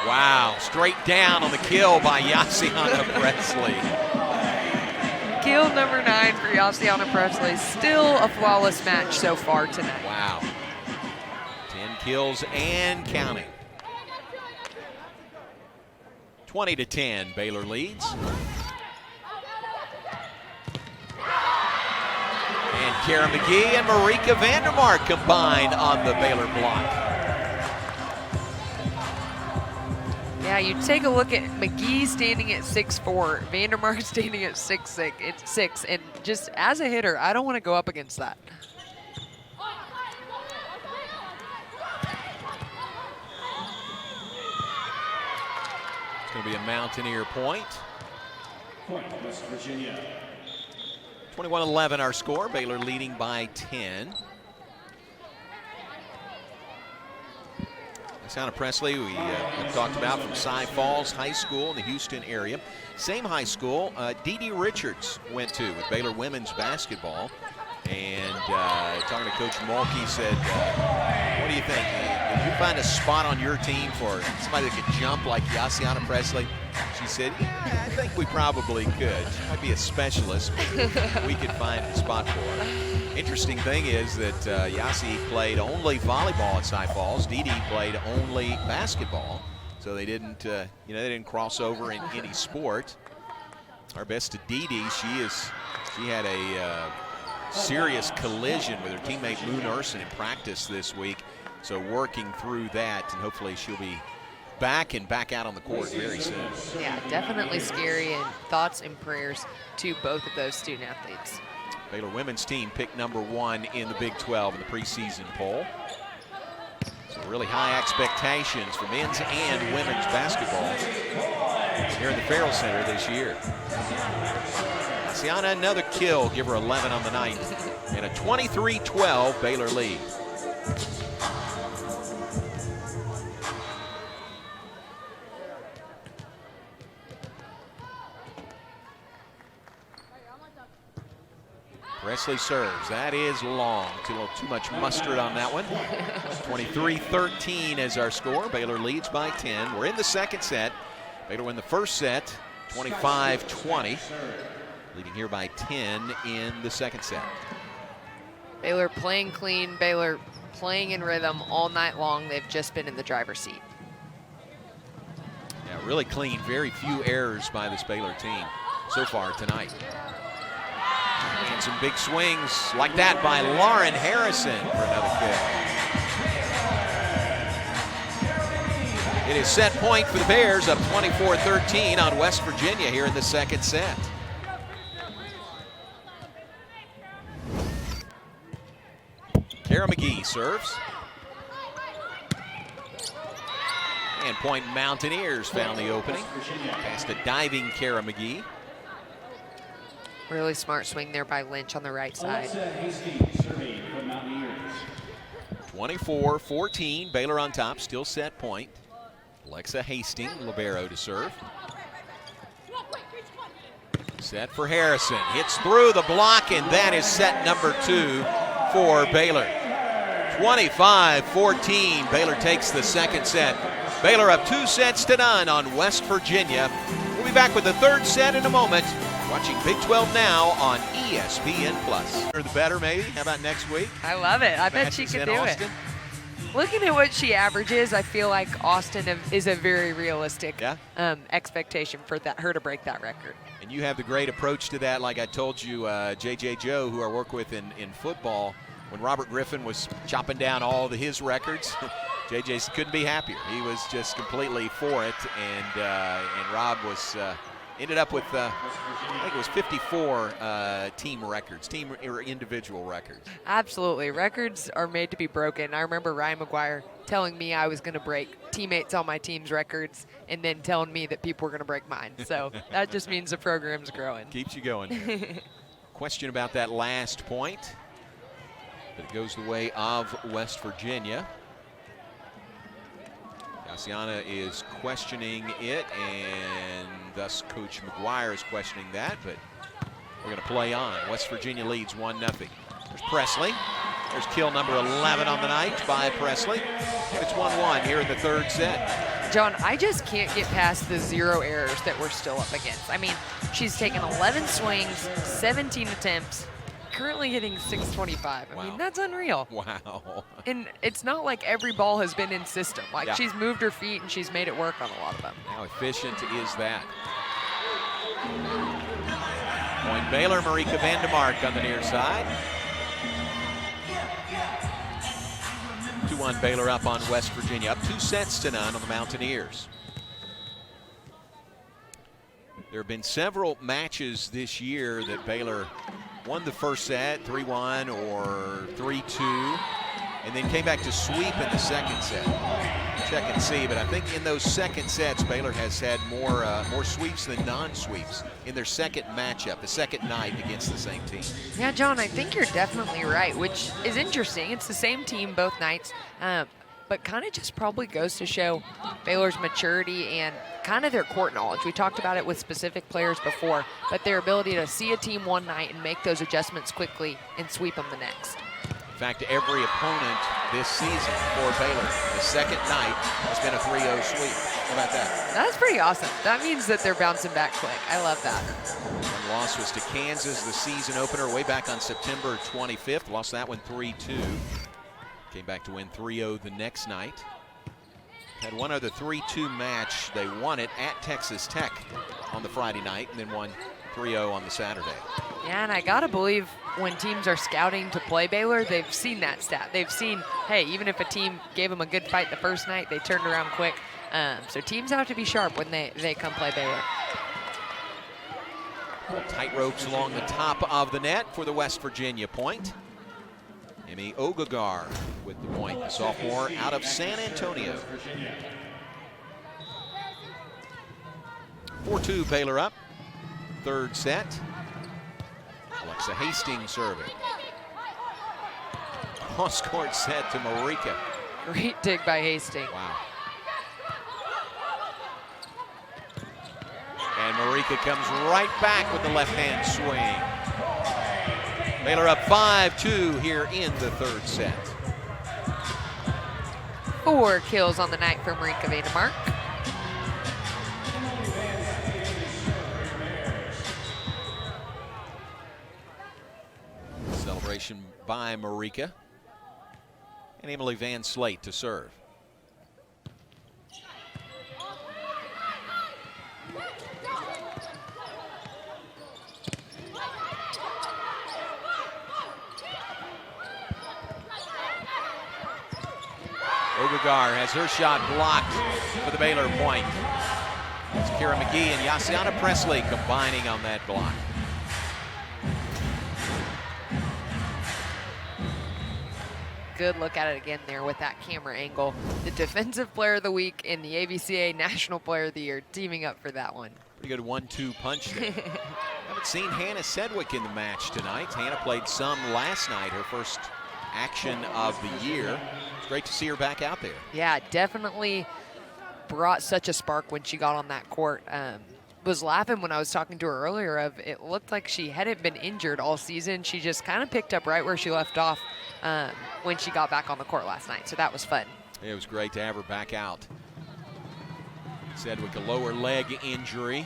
Wow, straight down on the kill by Yassiana Presley. Kill number 9 for Yassiana Presley. Still a flawless match so far tonight. Wow. 10 kills and counting. 20-10, Baylor leads. And Kara McGee and Marika Vandermark combined on the Baylor block. Yeah, you take a look at McGee standing at 6'4", Vandermark standing at 6'6", and just as a hitter, I don't want to go up against that. It's going to be a Mountaineer point. Point, West Virginia. 21-11 our score, Baylor leading by 10. Yassiana Presley, we have talked about from Cy Falls High School in the Houston area. Same high school Dee Dee Richards went to with Baylor women's basketball. And talking to Coach Mulkey, said, what do you think? Did you find a spot on your team for somebody that could jump like Yassiana Presley? She said, yeah, I think we probably could. She might be a specialist, but we could find a spot for her. Interesting thing is that Yassi played only volleyball at Cy Falls. Dee Dee played only basketball. So they didn't, they didn't cross over in any sport. Our best to Dee Dee, she had a serious collision with her teammate Moon Urson in practice this week. So working through that, and hopefully she'll be back out on the court very soon. Yeah, definitely scary, and thoughts and prayers to both of those student athletes. Baylor women's team picked number 1 in the Big 12 in the preseason poll. So really high expectations for men's and women's basketball here in the Farrell Center this year. Yassiana, another kill, give her 11 on the night, and a 23-12 Baylor lead. Presley serves. That is long. Too much mustard on that one. 23-13 is our score. Baylor leads by 10. We're in the second set. Baylor win the first set, 25-20. Leading here by 10 in the second set. Baylor playing clean. Baylor playing in rhythm all night long. They've just been in the driver's seat. Yeah, really clean. Very few errors by this Baylor team so far tonight. And some big swings like that by Lauren Harrison for another kill. It is set point for the Bears, up 24-13 on West Virginia here in the second set. Kara McGee serves. And Point Mountaineers found the opening. Past a diving Kara McGee. Really smart swing there by Lynch on the right side. 24-14, Baylor on top, still set point. Alexa Hastings, libero to serve. Set for Harrison, hits through the block, and that is set number 2 for Baylor. 25-14, Baylor takes the second set. Baylor up 2-0 on West Virginia. We'll be back with the third set in a moment. Watching Big 12 now on ESPN+. Or the better, maybe? How about next week? I love it. I bet she could do it. Looking at what she averages, I feel like Austin is a very realistic expectation for her to break that record. And you have the great approach to that, like I told you, J.J. Joe, who I work with in football, when Robert Griffin was chopping down all of his records, J.J. couldn't be happier. He was just completely for it, and Rob was ended up with, I think it was 54 team records, team or individual records. Absolutely. Records are made to be broken. I remember Ryan McGuire telling me I was going to break teammates on my team's records and then telling me that people were going to break mine. So that just means the program's growing. Keeps you going. Question about that last point, but it goes the way of West Virginia. Yassiana is questioning it, and thus Coach McGuire is questioning that, but we're going to play on. West Virginia leads 1-0. There's Presley. There's kill number 11 on the night by Presley. It's 1-1 here in the third set. John, I just can't get past the 0 errors that we're still up against. I mean, she's taken 11 swings, 17 attempts, currently hitting 625. I mean, that's unreal. Wow. And it's not like every ball has been in system. Like, she's moved her feet and she's made it work on a lot of them. How efficient is that? Point Baylor, Marika Vandermark on the near side. 2-1 Baylor up on West Virginia. Up 2-0 on the Mountaineers. There have been several matches this year that Baylor won the first set, 3-1 or 3-2, and then came back to sweep in the second set. Check and see, but I think in those second sets, Baylor has had more sweeps than non-sweeps in their second matchup, the second night against the same team. Yeah, John, I think you're definitely right, which is interesting. It's the same team both nights, but kind of just probably goes to show Baylor's maturity and kind of their court knowledge. We talked about it with specific players before, but their ability to see a team one night and make those adjustments quickly and sweep them the next. In fact, every opponent this season for Baylor, the second night, has been a 3-0 sweep. How about that? That's pretty awesome. That means that they're bouncing back quick. I love that. One loss was to Kansas, the season opener, way back on September 25th. Lost that one 3-2. Came back to win 3-0 the next night. Had one other 3-2 match. They won it at Texas Tech on the Friday night and then won 3-0 on the Saturday. Yeah, and I gotta believe when teams are scouting to play Baylor, they've seen that stat. They've seen, hey, even if a team gave them a good fight the first night, they turned around quick. So teams have to be sharp when they come play Baylor. Tight ropes along the top of the net for the West Virginia point. Emmy Ogagar with the point, the sophomore out of San Antonio. 4-2 Baylor up, third set. Alexa Hastings serving. Cross-court set to Marika. Great dig by Hastings. Wow. And Marika comes right back with the left-hand swing. Baylor up 5-2 here in the third set. 4 kills on the night for Marika Vandermark. Celebration by Marika. And Emily Van Slate to serve. Ogagar has her shot blocked for the Baylor point. It's Kira McGee and Yassiana Presley combining on that block. Good look at it again there with that camera angle. The Defensive Player of the Week and the AVCA National Player of the Year teaming up for that one. Pretty good 1-2 punch there. Haven't seen Hannah Sedgwick in the match tonight. Hannah played some last night, her first action of the year. It's great to see her back out there. Yeah, definitely brought such a spark when she got on that court. Was laughing when I was talking to her earlier of it looked like she hadn't been injured all season. She just kind of picked up right where she left off when she got back on the court last night. So that was fun. It was great to have her back out. Sedgwick a lower leg injury.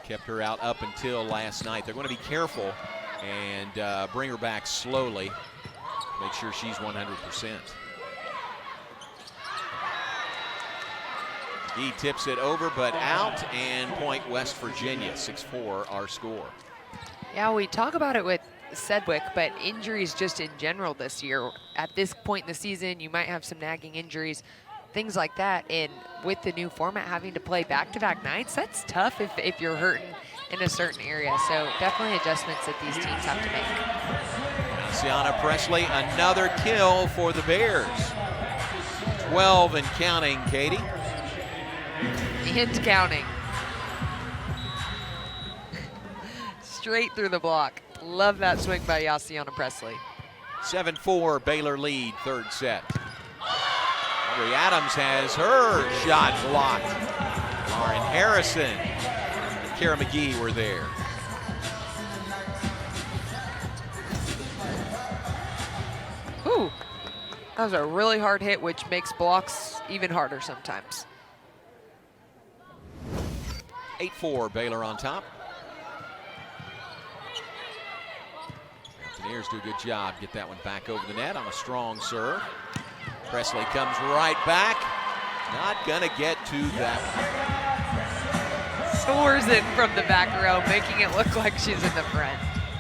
kept her out up until last night. They're going to be careful and bring her back slowly. Make sure she's 100%. He tips it over, but out, and point West Virginia, 6-4 our score. Yeah, we talk about it with Sedgwick, but injuries just in general this year. At this point in the season, you might have some nagging injuries, things like that. And with the new format, having to play back-to-back nights, that's tough if you're hurting in a certain area. So definitely adjustments that these teams have to make. Sienna Presley, another kill for the Bears. 12 and counting, Katie. And counting. Straight through the block. Love that swing by Yassiana Presley. 7-4 Baylor lead, third set. Aubrey Adams has her shot blocked. Lauren Harrison and Kara McGee were there. Ooh, that was a really hard hit, which makes blocks even harder sometimes. 8-4 Baylor on top. Mountaineers do a good job. Get that one back over the net on a strong serve. Presley comes right back. Not gonna get to that one. Soars in from the back row, making it look like she's in the front.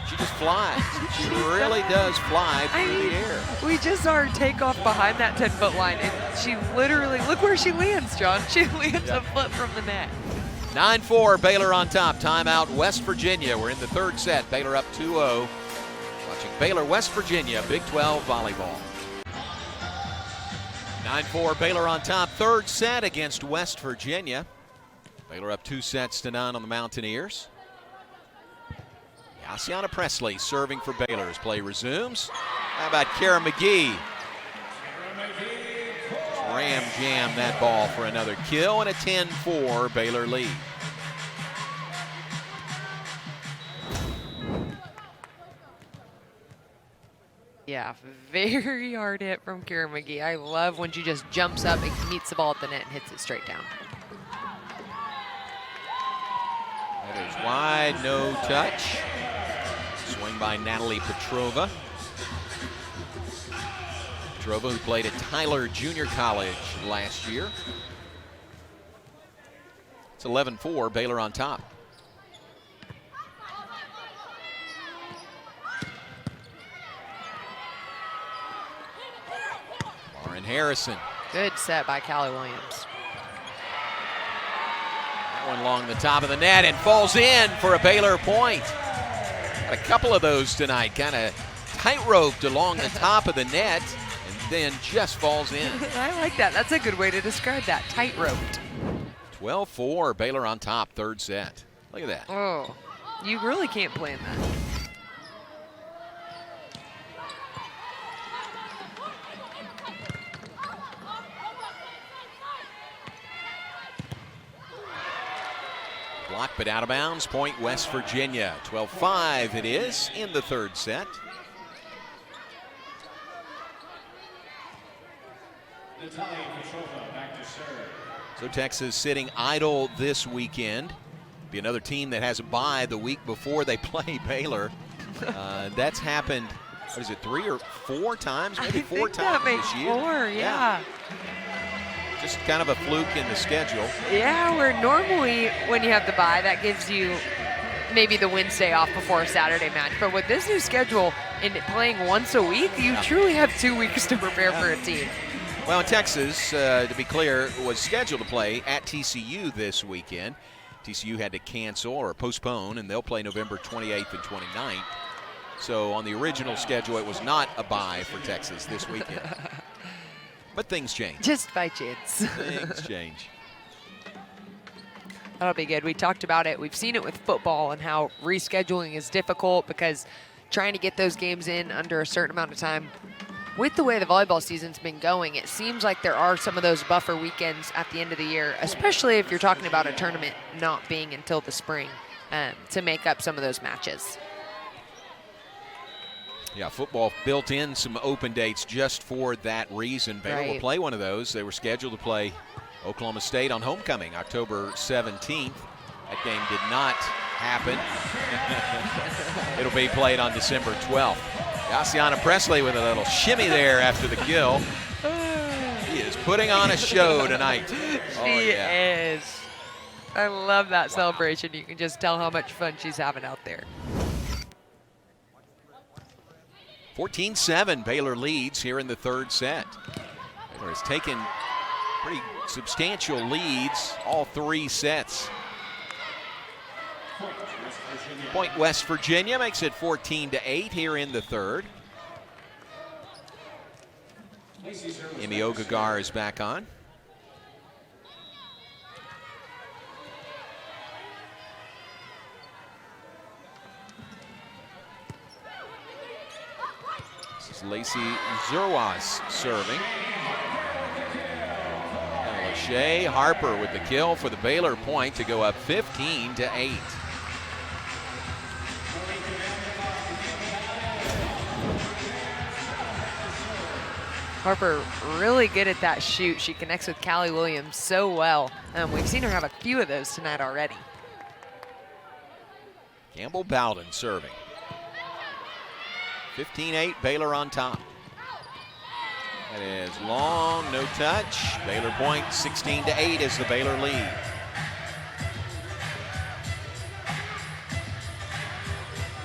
She just flies. She really does fly through the air. We just saw her take off behind that 10-foot line, and she literally, look where she lands, John. She lands a foot from the net. 9-4 Baylor on top. Timeout West Virginia. We're in the third set. Baylor up 2-0. Watching Baylor West Virginia, Big 12 volleyball. 9-4 Baylor on top. Third set against West Virginia. Baylor up 2-9 on the Mountaineers. Yassiana Presley serving for Baylor as play resumes. How about Kara McGee? Ram jam that ball for another kill, and a 10-4 Baylor lead. Yeah, very hard hit from Kara McGee. I love when she just jumps up and meets the ball at the net and hits it straight down. That is wide, no touch. Swing by Natalie Petrova. Petrova, who played at Tyler Junior College last year. It's 11-4, Baylor on top. Lauren Harrison. Good set by Callie Williams. That one along the top of the net and falls in for a Baylor point. Got a couple of those tonight, kind of tight-roped along the top of the net and then just falls in. I like that. That's a good way to describe that, tight-roped. 12-4, Baylor on top, third set. Look at that. Oh, you really can't plan that. Blocked but out of bounds, point West Virginia. 12-5 it is in the third set. So Texas sitting idle this weekend. Be another team that has a bye the week before they play Baylor. That's happened, what is it, 3 or 4 times? Maybe 4 times this year. 4, yeah. Just kind of a fluke in the schedule. Yeah, where normally when you have the bye, that gives you maybe the Wednesday off before a Saturday match. But with this new schedule and playing once a week, you truly have 2 weeks to prepare for a team. Well, Texas, to be clear, was scheduled to play at TCU this weekend. TCU had to cancel or postpone, and they'll play November 28th and 29th. So on the original schedule, it was not a bye for Texas this weekend. But things change. Just by chance. Things change. That'll be good. We talked about it. We've seen it with football and how rescheduling is difficult because trying to get those games in under a certain amount of time. With the way the volleyball season's been going, it seems like there are some of those buffer weekends at the end of the year, especially if you're talking about a tournament not being until the spring to make up some of those matches. Yeah, football built in some open dates just for that reason. Baylor will play one of those. They were scheduled to play Oklahoma State on homecoming, October 17th. That game did not happen. It'll be played on December 12th. Yassiana Presley with a little shimmy there after the kill. He is putting on a show tonight. She is. I love that celebration. You can just tell how much fun she's having out there. 14-7, Baylor leads here in the third set. Baylor has taken pretty substantial leads all 3 sets. Point West Virginia makes it 14-8 here in the third. Emi Ogagar is back on. This is Lacey Zerwas serving. Lachey Harper with the kill for the Baylor point to go up 15-8. Harper really good at that shoot. She connects with Callie Williams so well. We've seen her have a few of those tonight already. Campbell Bowden serving. 15-8, Baylor on top. That is long, no touch. Baylor point, 16-8 is the Baylor lead.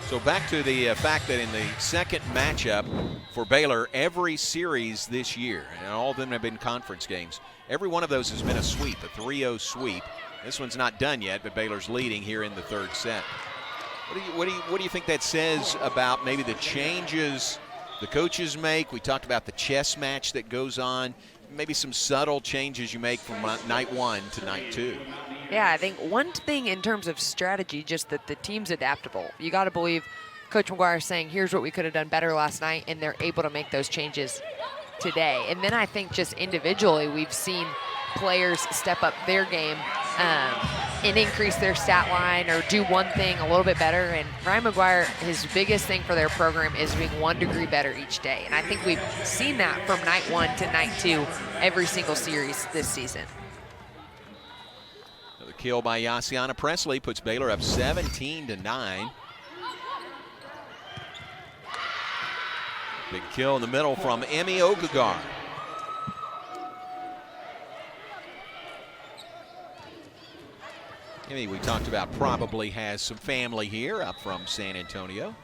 So back to the fact that in the second matchup for Baylor, every series this year, and all of them have been conference games, every one of those has been a sweep, a 3-0 sweep. This one's not done yet, but Baylor's leading here in the third set. What do you think that says about maybe the changes the coaches make? We talked about the chess match that goes on, maybe some subtle changes you make from night 1 to night 2. Yeah, I think one thing in terms of strategy, just that the team's adaptable. You got to believe Coach McGuire is saying, here's what we could have done better last night, and they're able to make those changes today. And then I think just individually, we've seen players step up their game and increase their stat line or do one thing a little bit better. And Ryan McGuire, his biggest thing for their program is being 1 degree better each day. And I think we've seen that from night 1 to night 2 every single series this season. Another kill by Yassiana Presley puts Baylor up 17-9. Big kill in the middle from Emi Ogagar. Emi, we talked about, probably has some family here up from San Antonio.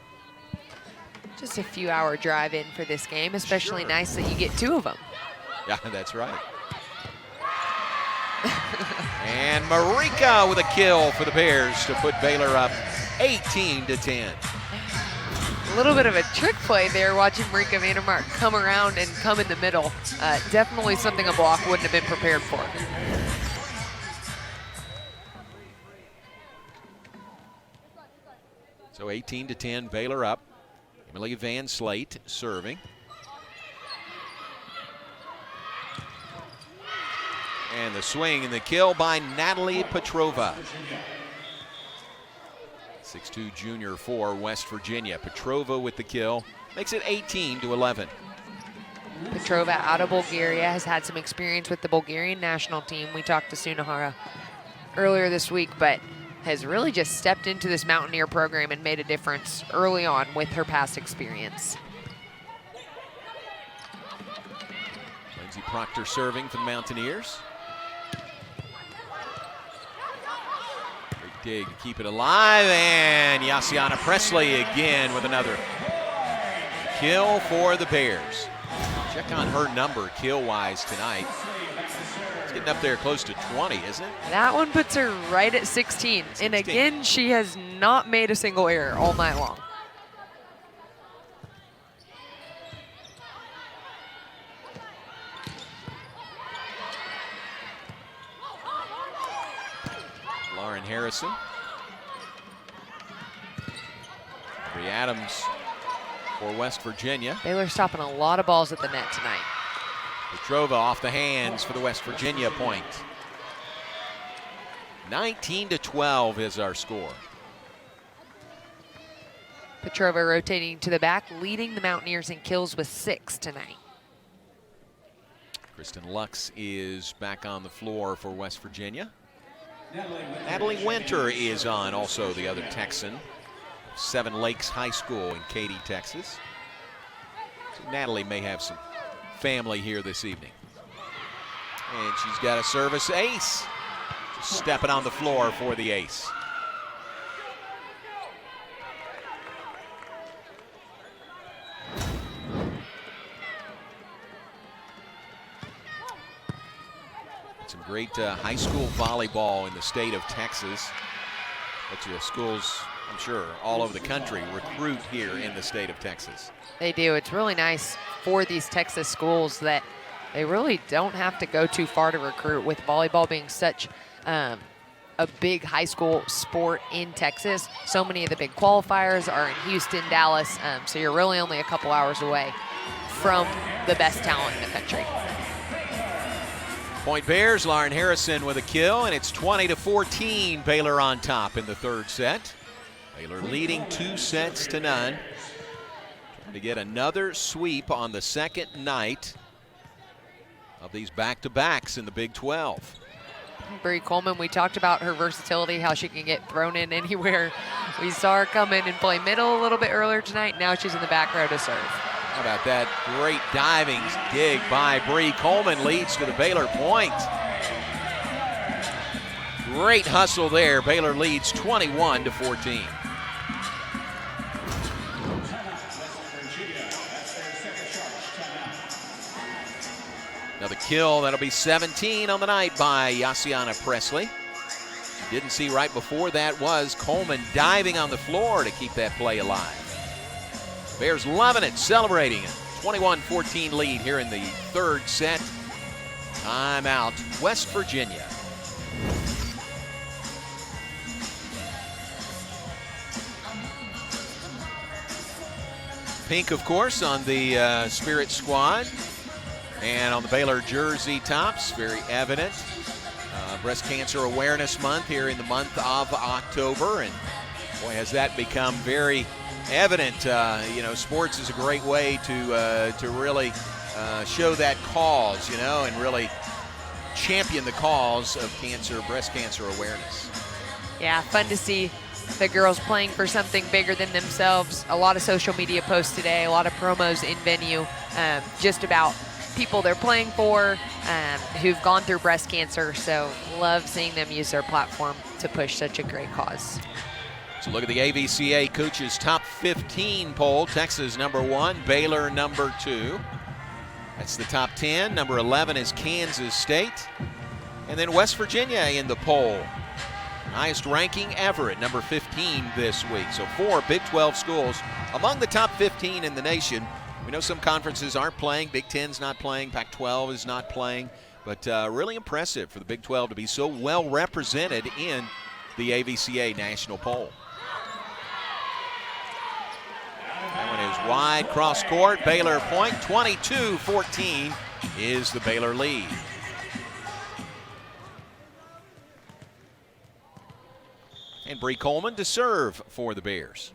Just a few hour drive in for this game, especially Sure. nice that you get 2 of them. Yeah, that's right. And Marika with a kill for the Bears to put Baylor up 18-10. A little bit of a trick play there, watching Marika Vandermark come around and come in the middle. Definitely something a block wouldn't have been prepared for. So 18-10, Baylor up. Emily Van Slate serving. And the swing and the kill by Natalie Petrova. 6'2" junior for West Virginia. Petrova with the kill. Makes it 18-11. Petrova out of Bulgaria, has had some experience with the Bulgarian national team. We talked to Sunahara earlier this week, but has really just stepped into this Mountaineer program and made a difference early on with her past experience. Lindsey Proctor serving for the Mountaineers. Big dig to keep it alive, and Yassiana Presley again with another kill for the Bears. Check on her number kill-wise tonight. It's getting up there close to 20, isn't it? That one puts her right at 16. And again, she has not made a single error all night long. Lauren Harrison. Bree Adams for West Virginia. Baylor stopping a lot of balls at the net tonight. Petrova off the hands for the West Virginia point. 19-12 is our score. Petrova rotating to the back, leading the Mountaineers in kills with 6 tonight. Kristen Lux is back on the floor for West Virginia. Natalie Winter is on, also the other Texan. Seven Lakes High School in Katy, Texas. So Natalie may have some family here this evening. And she's got a service ace. Just stepping on the floor for the ace. Some great high school volleyball in the state of Texas. But the schools, I'm sure, all over the country recruit here in the state of Texas. They do. It's really nice for these Texas schools that they really don't have to go too far to recruit, with volleyball being such a big high school sport in Texas. So many of the big qualifiers are in Houston, Dallas, so you're really only a couple hours away from the best talent in the country. Point Bears, Lauren Harrison with a kill, and it's 20-14, Baylor on top in the third set. Baylor leading 2-0. Trying to get another sweep on the second night of these back-to-backs in the Big 12. Bree Coleman, we talked about her versatility, how she can get thrown in anywhere. We saw her come in and play middle a little bit earlier tonight. Now she's in the back row to serve. How about that great diving dig by Bree Coleman, leads to the Baylor point. Great hustle there. Baylor leads 21-14. Another kill, that'll be 17 on the night by Yassiana Presley. Didn't see right before that was Coleman diving on the floor to keep that play alive. Bears loving it, celebrating it. 21-14 lead here in the third set. Timeout, West Virginia. Pink, of course, on the Spirit squad. And on the Baylor jersey tops, very evident. Breast Cancer Awareness Month here in the month of October. And boy, has that become very evident. You know, sports is a great way to really show that cause, you know, and really champion the cause of cancer, breast cancer awareness. Yeah, fun to see the girls playing for something bigger than themselves. A lot of social media posts today, a lot of promos in venue, just about people they're playing for who've gone through breast cancer. So love seeing them use their platform to push such a great cause. So look at the AVCA coaches top 15 poll. Texas #1, Baylor #2. That's the top 10. Number 11 is Kansas State. And then West Virginia in the poll. Highest ranking ever at number 15 this week. So 4 Big 12 schools among the top 15 in the nation. We know some conferences aren't playing. Big 10's not playing. Pac-12 is not playing. But really impressive for the Big 12 to be so well represented in the AVCA national poll. That one is wide, cross court, Baylor point. 22-14 is the Baylor lead. And Bree Coleman to serve for the Bears.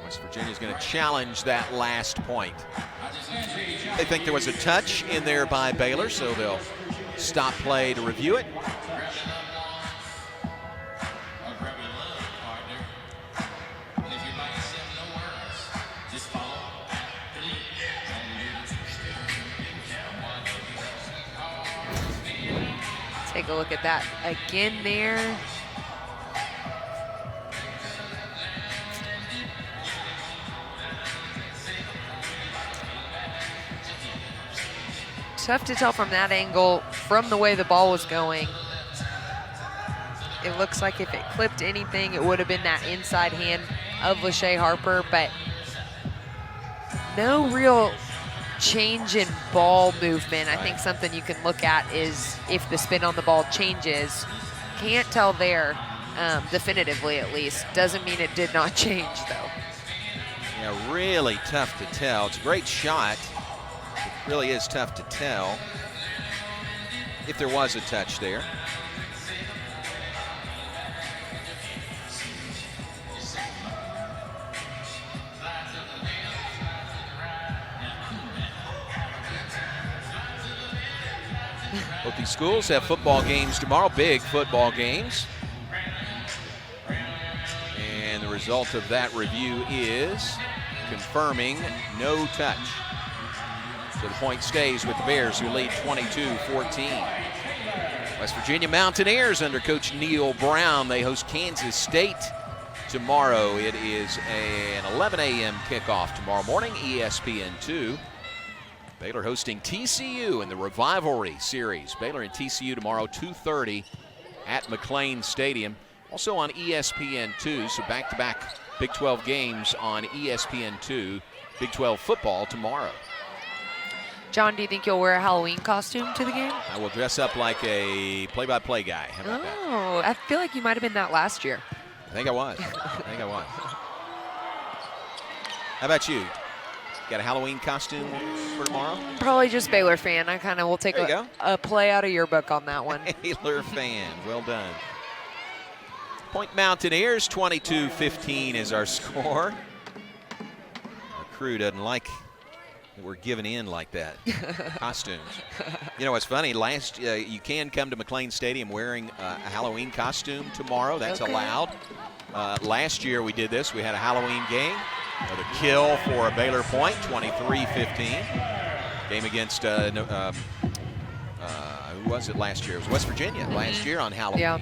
West Virginia's going to challenge that last point. They think there was a touch in there by Baylor, so they'll stop play to review it. Take a look at that again there. Tough to tell from that angle, from the way the ball was going. It looks like if it clipped anything, it would have been that inside hand of Lachey Harper, but no real change in ball movement. I think something you can look at is if the spin on the ball changes. Can't tell there definitively, at least. Doesn't mean it did not change, though. Yeah, really tough to tell. It's a great shot. It really is tough to tell if there was a touch there. Both these schools have football games tomorrow, big football games. And the result of that review is confirming no touch. So the point stays with the Bears, who lead 22-14. West Virginia Mountaineers under Coach Neil Brown. They host Kansas State tomorrow. It is an 11 a.m. kickoff tomorrow morning, ESPN2. Baylor hosting TCU in the Revivalry Series. Baylor and TCU tomorrow, 2:30 at McLean Stadium. Also on ESPN2, so back-to-back Big 12 games on ESPN2. Big 12 football tomorrow. John, do you think you'll wear a Halloween costume to the game? I will dress up like a play-by-play guy. How about that? Oh, I feel like you might have been that last year. I think I was. How about you? Got a Halloween costume for tomorrow? Probably just Baylor fan. I kind of will take a play out of your book on that one. Baylor fan. Well done. Point Mountaineers, 22-15 is our score. Our crew doesn't like that we're giving in like that. Costumes. You know what's funny? You can come to McLean Stadium wearing a Halloween costume tomorrow. That's allowed. Last year we did this. We had a Halloween game. Another kill for a Baylor point, 23-15. Game against, who was it last year? It was West Virginia last year on Halloween. Yeah.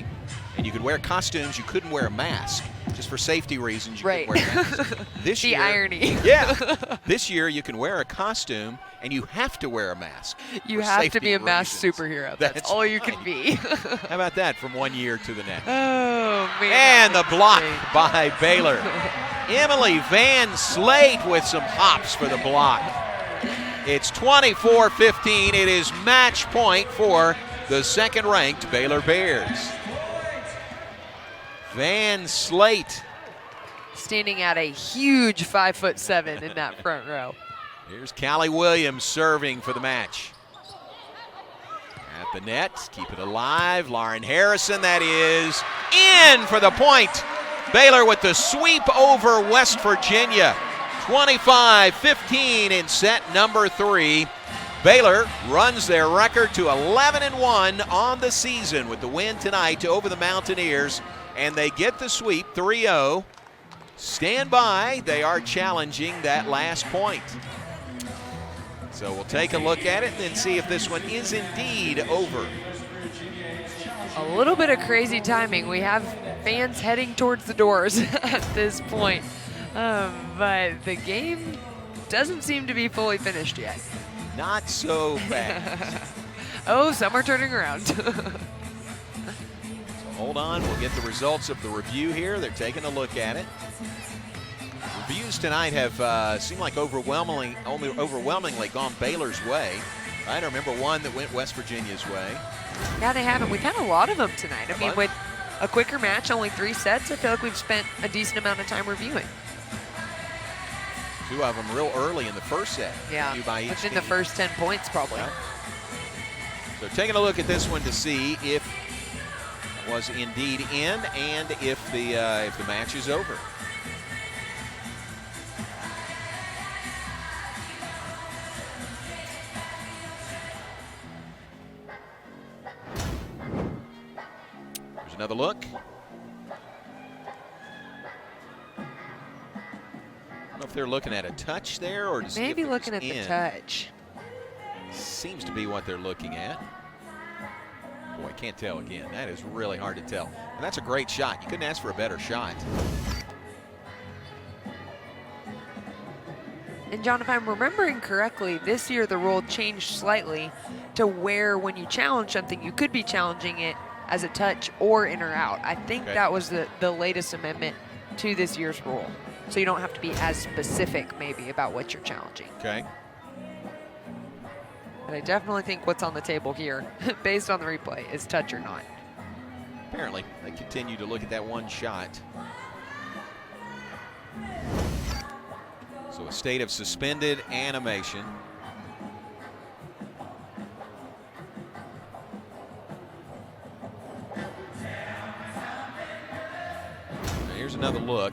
And you could wear costumes. You couldn't wear a mask. Just for safety reasons, you couldn't wear a mask. This the year, irony. Yeah. This year, you can wear a costume, and you have to wear a mask. You have to be a masked superhero. That's all you can be. How about that from one year to the next? Oh, man. And the block by Baylor. Emily Van Slate with some hops for the block. It's 24-15. It is match point for the second-ranked Baylor Bears. Van Slate. Standing at a huge 5'7" in that front row. Here's Callie Williams serving for the match. At the net, keep it alive. Lauren Harrison, that is in for the point. Baylor with the sweep over West Virginia. 25-15 in set number 3. Baylor runs their record to 11-1 on the season with the win tonight over the Mountaineers, and they get the sweep 3-0. Stand by. They are challenging that last point. So we'll take a look at it and then see if this one is indeed over. A little bit of crazy timing. We have fans heading towards the doors at this point. But the game doesn't seem to be fully finished yet. Not so fast. Oh, some are turning around. Hold on, we'll get the results of the review here. They're taking a look at it. Reviews tonight have seemed like overwhelmingly gone Baylor's way. Right? I remember one that went West Virginia's way. Yeah, they haven't. We've had a lot of them tonight. I mean, with a quicker match, only 3 sets, I feel like we've spent a decent amount of time reviewing. 2 of them real early in the first set. Yeah, within the first 10 points probably. Yeah. So taking a look at this one to see if it was indeed in and if the match is over. There's another look. I don't know if they're looking at a touch there or just maybe looking at the touch. Seems to be what they're looking at. Boy, I can't tell again. That is really hard to tell. And that's a great shot. You couldn't ask for a better shot. And John, if I'm remembering correctly, this year the rule changed slightly to where when you challenge something, you could be challenging it as a touch or in or out. I think that was the latest amendment to this year's rule. So you don't have to be as specific maybe about what you're challenging. Okay. But I definitely think what's on the table here, based on the replay, is touch or not. Apparently, they continue to look at that one shot. So a state of suspended animation. Now here's another look.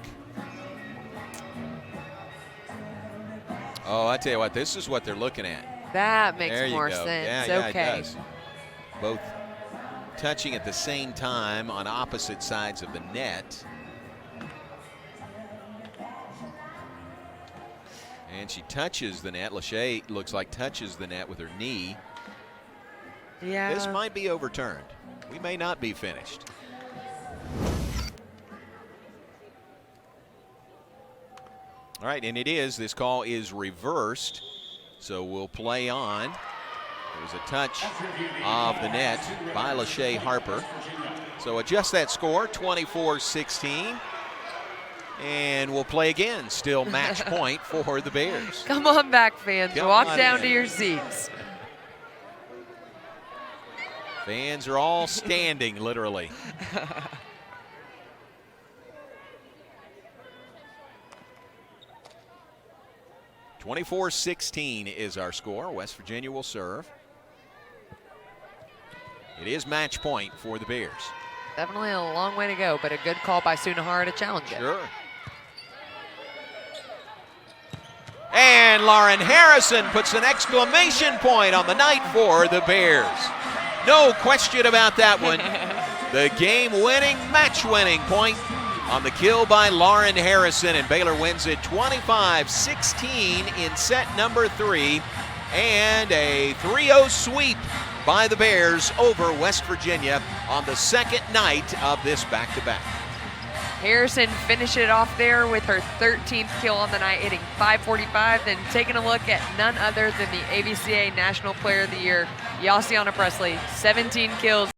Oh, I tell you what, this is what they're looking at. That makes there you more go. sense. Yeah, okay. it does. both touching at the same time on opposite sides of the net. And she touches the net. Lachey looks like touches the net with her knee. Yeah. This might be overturned. We may not be finished. All right, and it is. This call is reversed, so we'll play on. There's a touch of the net by Lachey Harper. So adjust that score, 24-16. And we'll play again. Still match point for the Bears. Come on back, fans. Come Walk on down in. to your seats. Fans are all standing, literally. (24-16) is our score. West Virginia will serve. It is match point for the Bears. Definitely a long way to go, but a good call by Sunahara to challenge it. Sure. And Lauren Harrison puts an exclamation point on the night for the Bears. No question about that one. The game-winning, match-winning point on the kill by Lauren Harrison, and Baylor wins it 25-16 in set number 3, and a 3-0 sweep by the Bears over West Virginia on the second night of this back-to-back. Harrison finished it off there with her 13th kill on the night, hitting .545, then taking a look at none other than the ABCA National Player of the Year, Yassiana Presley, 17 kills.